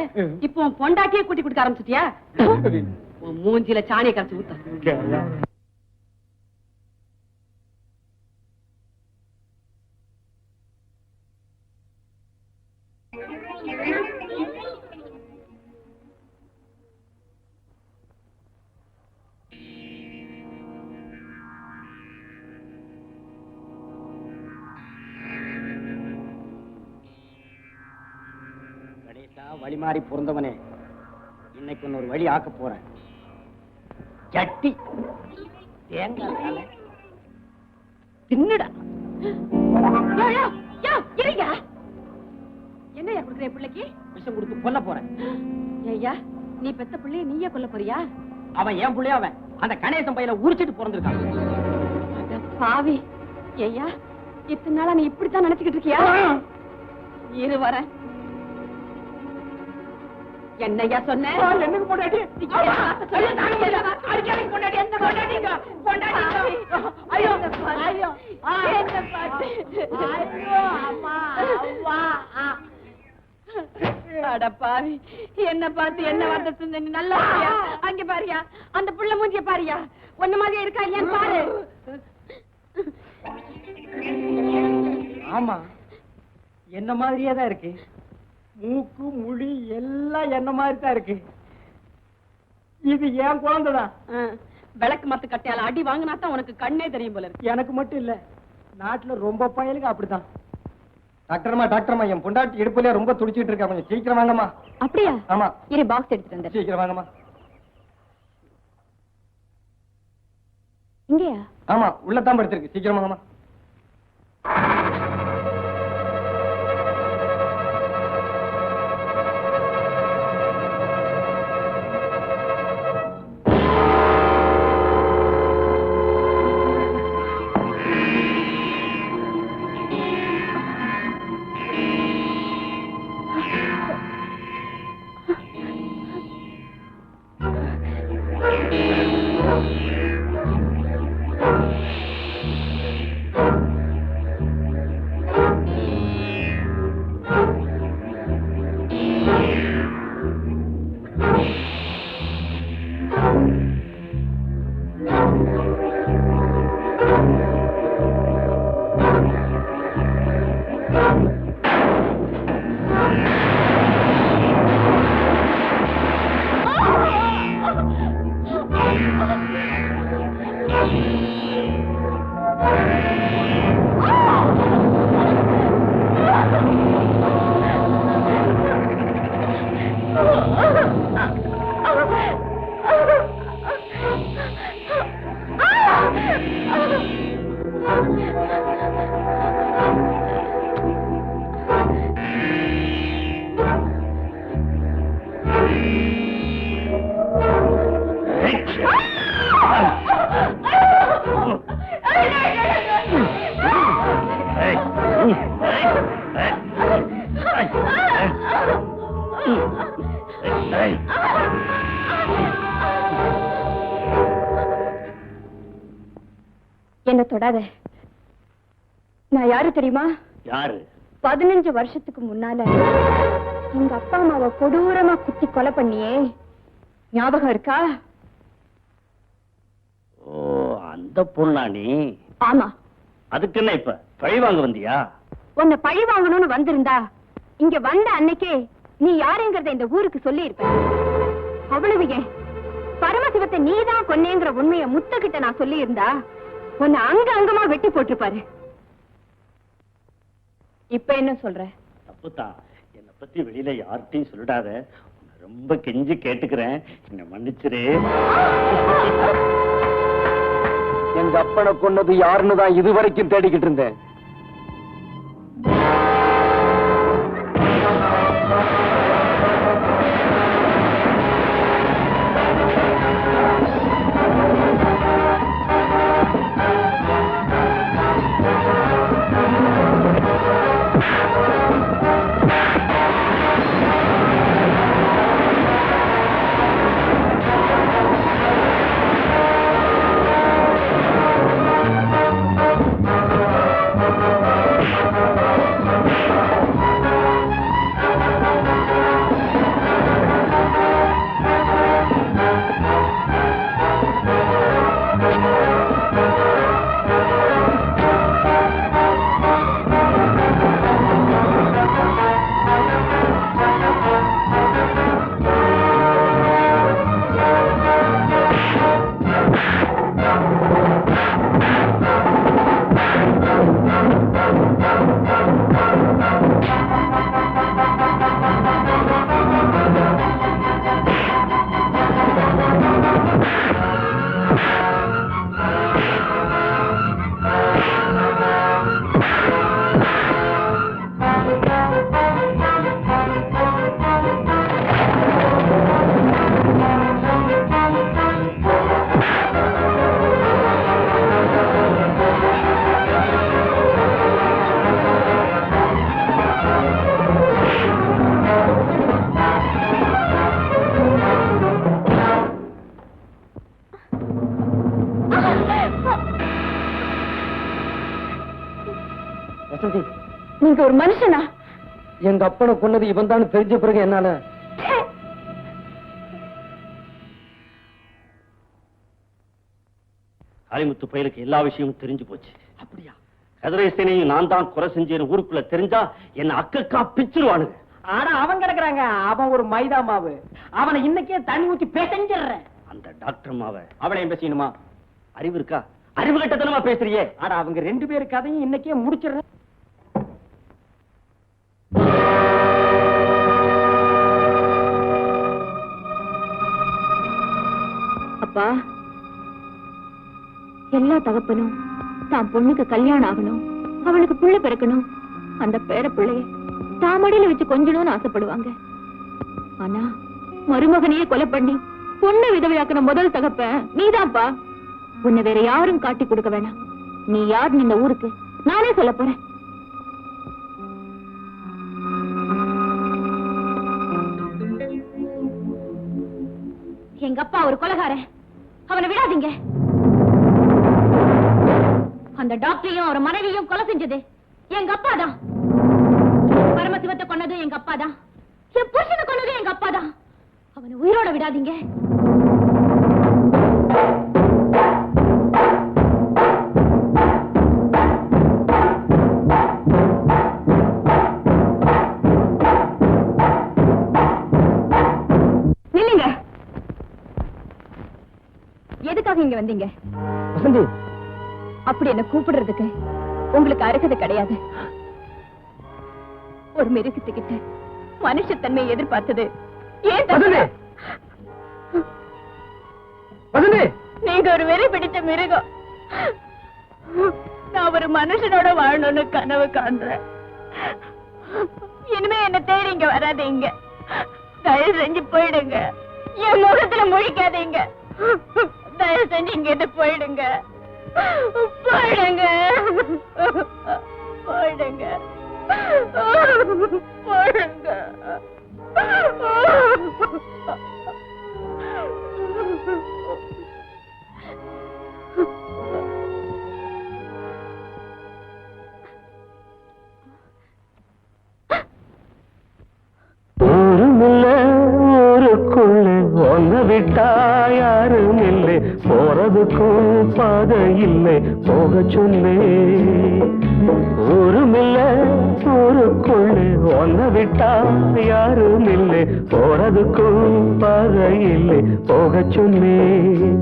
இப்போ உன் பொண்டாட்டியே கூட்டி கொடுக்க ஆரம்பிச்சிட்டியா? உன் மூஞ்சில சாணியை கரைச்சு ஊத்த. வழி மாறி பொருந்தவனே, இன்னைக்கு ஒரு வழி ஆக்க போறேன். சட்டி தேங்காய் தின்னுடா. என்னையா கொடுக்குற பிள்ளைக்கு? விஷம் கொடுத்து கொல்ல போறேன். ஐயா, நீ பெத்த பிள்ளைய நீயே கொல்ல போறியா? அவன் ஏன் பிள்ளைய? அவன் அந்த கணேசன் பையில உரிச்சிட்டு பிறந்திருக்கான். பாவி. ஐயா, இத்தனை நாளா நீ இப்படித்தான் நினைச்சுக்கிட்டு இருக்கியா? இரு வரேன். என்னையா சொன்ன? என்னங்க பொண்டாட்டி? அடப்பாவி, என்ன பார்த்து என்ன வார்த்தை சொன்ன? நீ நல்லா இருக்கியா? அங்க பாரியா, அந்த புள்ள மூஞ்சிய பாரியா, ஒன்ன மாதிரி இருக்கா இல்லையான்னு பாரு. ஆமா, என்ன மாதிரியே தான் இருக்கு. மூக்கு முடி எல்லாம் என்ன மாதிரி தான் இருக்கு. இது ஏன் குழந்தைதான். விளக்கு மத்து கட்டையால அடி வாங்கினா தான் உனக்கு கண்ணே தெரியும் போல இருக்கு. எனக்கு மட்டும் இல்ல, நாட்டுல ரொம்ப பயலுக்கு அப்படிதான். டாக்டர்மா, டாக்டர்மா, என் பொண்டாட்டி இடுப்புல ரொம்ப துடிச்சிட்டு இருக்கா, கொஞ்சம் சீக்கிரம் வாங்கம்மா. அப்படியா? ஆமா. இரு, பாக்ஸ் எடுத்துட்டு வந்தேன். சீக்கிரம் வாங்கம்மா. இங்கயா? ஆமா, உள்ளதான் படுத்திருக்கு. சீக்கிரம் வாங்கம்மா. என்ன தொடாத. நான் யாரு தெரியுமா? யாரு? 15 வருஷத்துக்கு முன்னால எங்க அப்பா அம்மாவை கொடூரமா குத்தி கொலை பண்ணியே, ஞாபகம் இருக்கா? ஓ, அந்த பொண்ணா நீ? ஆமா, அதுக்கு என்ன இப்ப பழி வாங்க வந்தியா? உன்னை பழி வாங்கணும்னு வந்திருந்தா இங்க வந்த அன்னைக்கே நீ யாருங்கிறத இந்த ஊருக்கு சொல்லி இருப்ப. அவ்வளவு ஏன் பரமசிவத்தை நீதான் கொன்னேங்கிற உண்மையை முத்துக்கிட்ட நான் சொல்லி இருந்தா உன்னை அங்கமா வெட்டி போட்டிருப்பாரு. இப்ப என்ன சொல்ற? தப்புதான். என்னை பத்தி வெளியில யார்கிட்டையும் சொல்லிடாத. ரொம்ப கெஞ்சி கேட்டுக்கிறேன், என்ன மன்னிச்சிரே. எங்க அப்பனை கொன்னது யாருன்னு தான் இதுவரைக்கும் தேடிக்கிட்டு இருந்தேன். நீங்க ஒரு மனுஷனா? எங்க அப்பனை கொன்னது இவன் தான் தெரிஞ்ச பிறகு என்னால காளிமுத்து பயலுக்கு எல்லா விஷயமும் தெரிஞ்சு போச்சு. அப்படியா? கதிரேசனையும் நான் தான் குறை செஞ்சேன்னு ஊருக்குள்ள தெரிஞ்சா என்ன அக்கா பிச்சிருவானுங்க. ஆனா அவன் கிடக்குறாங்க, அவன் ஒரு மைதா மாவு. அவனை இன்னைக்கே தண்ணி ஊத்தி பேசஞ்சிடுறேன். அந்த டாக்டர் மாவ அவளையும் பேசணுமா? அறிவு இருக்கா? அறிவு கட்டத்தனமா பேசுறியே. ஆனா அவங்க 2 பேரு கதையும் இன்னைக்கே முடிச்சிடுறேன். அப்பா, எல்லா தகப்பனும் தான் பொண்ணுக்கு கல்யாணம் ஆகணும், அவளுக்கு புள்ள பிறக்கணும், அந்த பேர பிள்ளைய தாமடியில வச்சு கொஞ்சணும்னு ஆசைப்படுவாங்க. ஆனா மருமகனையே கொலை பண்ணி பொண்ணு விதவையாக்கின முதல் தகப்ப நீதான்ப்பா. உன்னை வேற யாரும் காட்டி கொடுக்க வேணாம். நீ யாருன்னு இந்த ஊருக்கு நானே சொல்ல போறேன். எங்க அப்பா ஒரு கொலைகாரன், அவனை விடாதீங்க. அந்த டாக்டரையும் அவர் மனைவியும் கொலை செஞ்சது எங்க அப்பா தான். பரமசிவத்தை கொன்னது எங்க அப்பா தான். என் புருஷனை கொன்னது எங்க அப்பா தான். அவனை உயிரோட விடாதீங்க. நில்லுங்க. எதுக்காக இங்க வந்தீங்க? வசந்தி, அப்படி என்ன கூப்பிடுறதுக்கு உங்களுக்கு அருகதை கிடையாது. ஒரு மிருகத்துக்கிட்ட மனுஷத்தன்மை எதிர்பார்த்தது ஏன் தப்பு? நீங்க ஒரு வெறி பிடிச்ச மிருகம். நான் ஒரு மனுஷனோட வாழணும்னு கனவு காண்றேன். இனிமே என்ன தேடி இங்க வராதீங்க. தயவு செஞ்சு போயிடுங்க. என் முகத்துல முழிக்காதீங்க. தயவு செஞ்சு இங்க இருந்து போயிடுங்க. போயிடுங்க, போயிடுங்க, போயிடுங்க. ஊருக்குள்ளே ஒன்ன விட்டா யாரும் இல்லை, போறதுக்கும் பாதை இல்லை, போக சொன்னேன். ஊருமில்ல ஊருக்குள்ளே ஒன்ன விட்டா யாரும் இல்லை, போறதுக்கும் பாதை இல்லை, போக சொன்னேன்.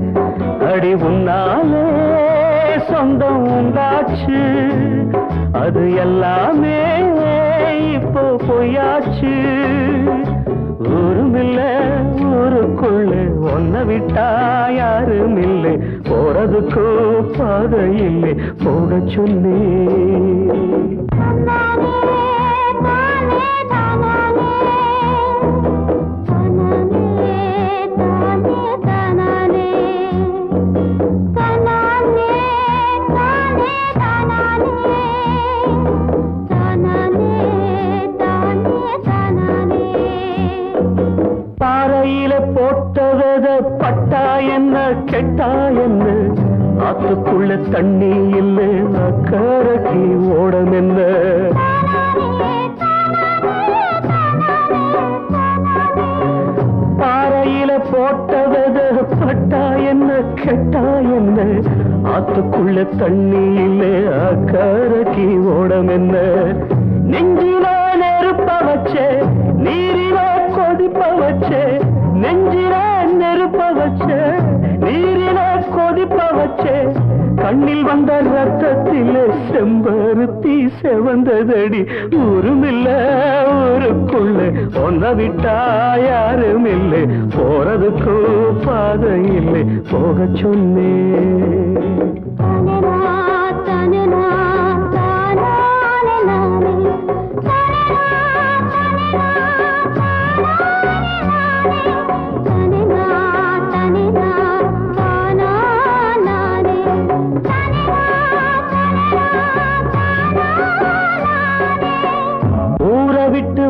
அடி உன்னாலே சொந்தம் உண்டாச்சு, அது எல்லாமே இப்போ பொய்யாச்சு. ஊருமில்ல ஊருக்குள்ளே ஒன்ன விட்டா யாரும் இல்லை, போறதுக்கும் பாதை இல்லை, போக சொன்னேன். பாறையில போட்டவத பட்டா என்ன கெட்டா என்ன, ஆத்துக்குள்ள தண்ணி இல்லை அக்கறைக்கு ஓடம் என்ன. பாறையில போட்டவத பட்டா என்ன கெட்டா என்ன, ஆத்துக்குள்ள தண்ணி இல்லை அக்கறைக்கு ஓடம் என்ன. நெஞ்சில நெருப்ப வச்சே நீரில கொதிப்ப வச்சே, நெஞ்சில நெருப்ப வச்சே நீரில கொதிப்ப வச்சே, கண்ணில் வந்த ரத்தத்திலே செம்பருத்தி செவந்ததடி. ஊருமில்ல ஊருக்குள்ள ஒன்ன விட்டா யாரும் இல்லை, போறதுக்கும் பாதை இல்லை, போக சொன்னேன்.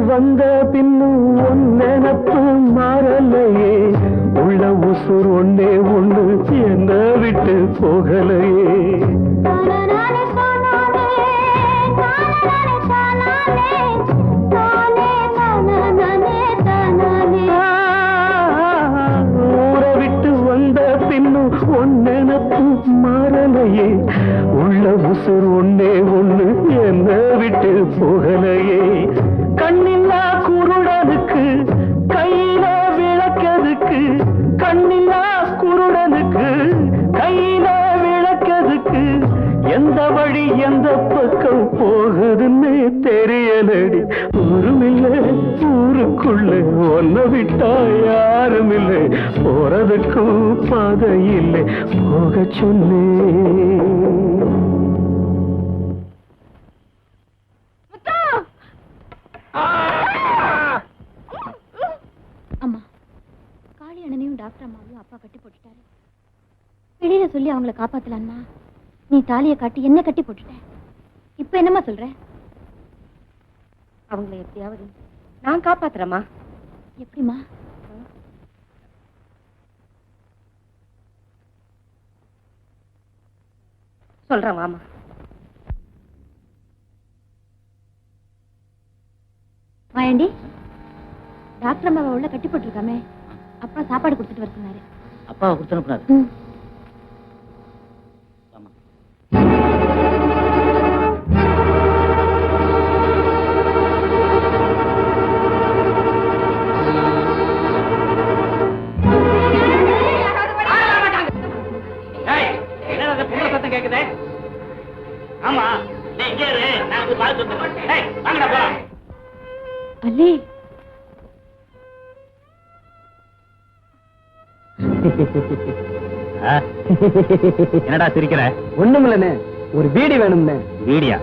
வந்த பின்னும் ஒன்னெனப்பு மாறலையே, உள்ள உசுர் ஒன்னே ஒண்ணு என்ன விட்டு போகலையே. ஊரை விட்டு வந்த பின்னும் ஒன்னெனப்பு மாறலையே, உள்ள உசுர் ஒன்னே ஒண்ணு என்ன விட்டு போகலையே. கண்ணில்லா குருடனுக்கு கையில விளக்கதுக்கு, கண்ணில்லா குருடனுக்கு கையில விளக்கதுக்கு, எந்த வழி எந்த பக்கம் போகுதுன்னு தெரியலடி. ஊருமில்லை ஊருக்குள்ள ஒன்ன விட்டா யாரும் இல்லை, போறதுக்கும் பாதை இல்லை, போக சொன்னேன். அம்மா, காளி அண்ணனையும் டாக்டர் அம்மாவையும் அப்பா கட்டி போட்டுட்டாரு. வெளியில சொல்லி அவங்கள காப்பாத்தலான்னா நீ தாலியை காட்டி என்ன கட்டி போட்டுட்ட. இப்ப என்னம்மா சொல்ற? அவங்கள எப்படியாவது நான் காப்பாத்துறேம்மா. எப்படிமா? சொல்றேன் வாமா. வாயண்டி, டாக்டர் அம்மாவை உள்ள கட்டி போட்டிருக்காமே, அப்பா சாப்பாடு கொடுத்துட்டு வர சொன்னாரு. அப்பாவை கொடுத்து அனுப்புனாரு. கேக்குதே? ஆமா, நீ இங்கே இரு, நான் போய் பார்த்து வந்துடுறேன். ஏய், வாங்கடா போலாம். அல்லே, என்னடா சிரிக்கிற? ஒண்ணுமில்லண்ணே, ஒரு பீடி வேணும்னே. பீடியா?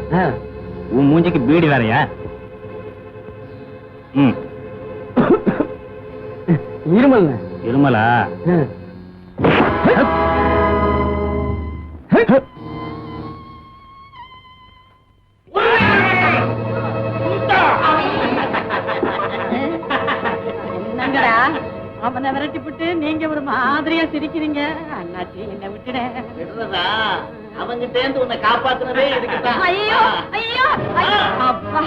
உன் மூஞ்சிக்கு பீடி வேறையா? இருமல். இருமலா? என்னங்கடா அவனை விரட்டி விட்டு நீங்க ஒரு மாதிரியா சிரிக்கிறீங்க? அண்ணாச்சி என்ன விட்டுட. அவங்கிட்ட இருந்து உன்னை காப்பாத்துனதே இதுக்குதான். ஐயோ ஐயோ அப்பா.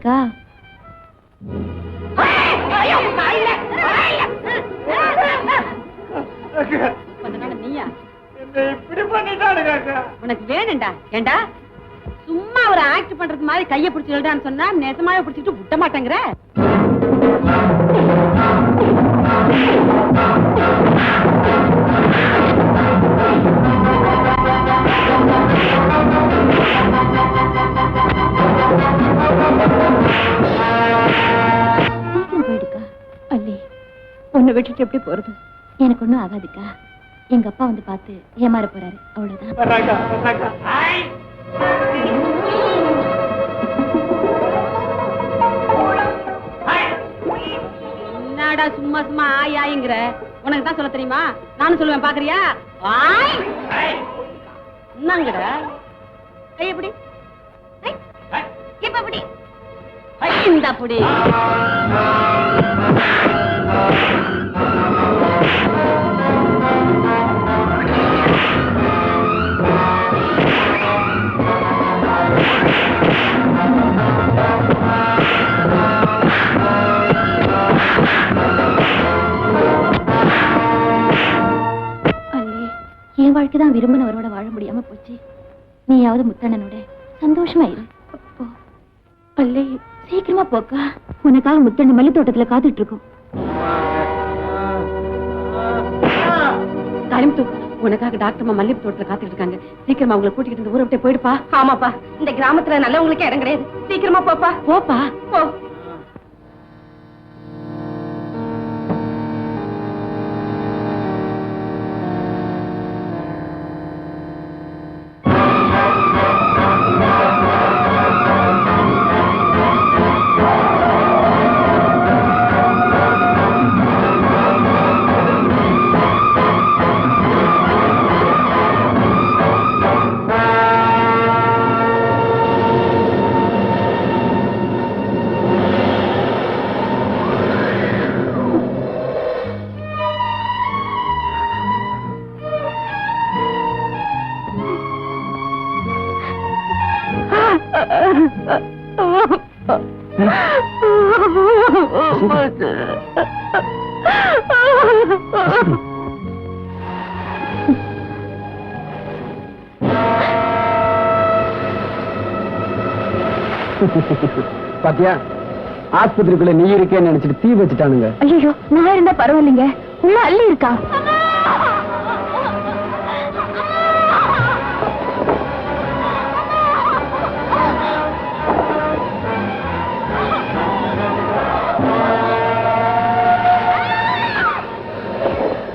இருக்கா? நீயா இப்படி பண்ணிட்டானுங்க. உனக்கு வேணும்டா. ஏண்டா சும்மா ஒரு ஆக்ட் பண்றது மாதிரி கைய பிடிச்சு எழுதான்னு சொன்னா நெசமாவே பிடிச்சிட்டு விட்ட மாட்டேங்கிற. சீக்கிரம் போயிடுக்கா. அல்லி, உன்னை விட்டுட்டு எப்படி போறது? எனக்கு ஒண்ணும் ஆகாதுக்கா. எங்க அப்பா வந்து பார்த்து ஏமாற போறாரு, அவ்வளவுதான். என்னடா சும்மா சும்மா ஆய் ஆயிங்கிற? உனக்கு தான் சொல்ல தெரியுமா? நானும் சொல்லுவேன், பாக்குறியா? என்னங்கிற கை எப்படி இப்ப எப்படி இந்த அப்படி என் வாழ்க்கைதான் விரும்பினவரோட வாழ முடியாம போச்சு. நீயாவது முத்தண்ணனோட சந்தோஷமா இரு. அல்லே, சீக்கிரமா போக்கா. உனக்காக முத்தண்ணன் மல்லி தோட்டத்துல காத்துட்டு இருக்கும். தலைமுத்து, உனக்காக டாக்டர் மல்லிகை தோட்டத்துல காத்துட்டு இருக்காங்க. சீக்கிரமா அவங்களை கூட்டிக்கிட்டு இந்த ஊரை விட்டு போயிடுப்பா. ஆமாப்பா, இந்த கிராமத்துல நல்லவங்களுக்கே இடம் கிடையாது. சீக்கிரமா போப்பா. போப்பா போ. பாத்தியா, ஆஸ்பத்திரிக்குள்ள நீ இருக்கேன்னு நினைச்சிட்டு தீ வச்சுட்டானுங்க. ஐயோ, நான் இருந்தா பரவாயில்லைங்க. உள்ள அள்ளி இருக்கா?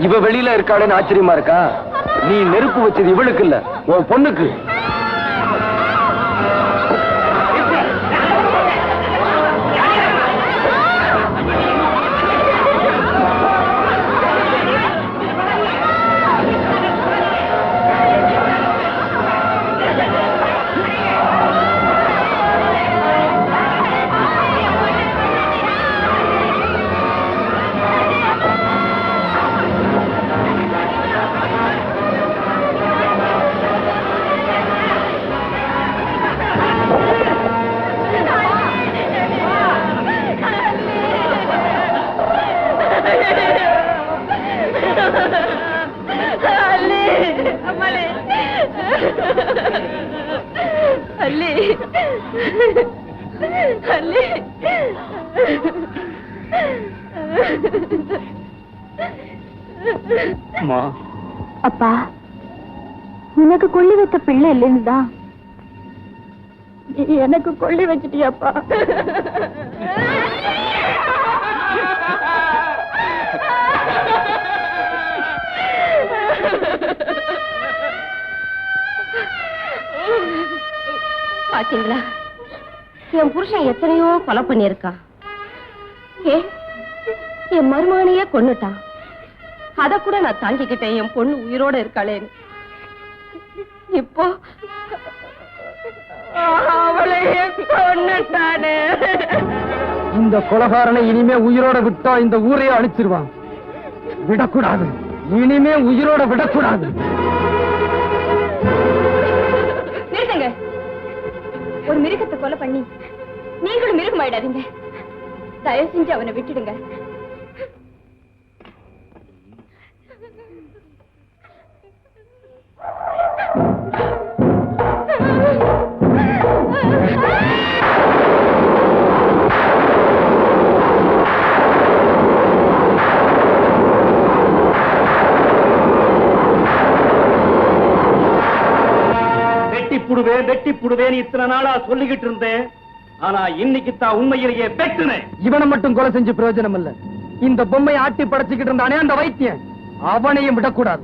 இவ வெளியில இருக்காளேன்னு ஆச்சரியமா இருக்கா? நீ நெருப்பு வச்சது இவளுக்கு இல்ல, உன் பொண்ணுக்கு. அப்பா, உனக்கு கொள்ளி வைத்த பிள்ளை இல்லைன்னுதான் எனக்கு கொள்ளி வச்சிட்டியாப்பா. பாத்தீங்களா, என் புருஷன் எத்தனையோ கொலை பண்ணியிருக்கான். என் மருமகனையே கொன்னுட்டான். அத கூட நான் தாங்கிக்கிட்டேன், என் பொண்ணு உயிரோட இருக்காளேன்னு. இப்போ அவளையே கொன்னுட்டானே. இந்த கொலைகாரனை இனிமே உயிரோட விட்டா இந்த ஊரையே அழிச்சிருவான். விடக்கூடாது, இனிமே உயிரோட விடக்கூடாது. நிறுத்துங்க. ஒரு மிருகத்தை கொலை பண்ணி நீங்களும் மிருகமாயிடாதீங்க. தயவு செஞ்சு அவனை விட்டுடுங்க. வெட்டி புடுவேன் இத்தனை நாளா சொல்லிக்கிட்டு இருந்தேன். ஆனா இன்னைக்கு தான் உண்மையிலேயே வெட்டுனேன். இவனை மட்டும் கொலை செஞ்சு பிரயோஜனம் இல்ல. இந்த பொம்மையை ஆட்டி படைச்சுக்கிட்டு இருந்தானே அந்த வைத்தியன், அவனையும் விடக்கூடாது.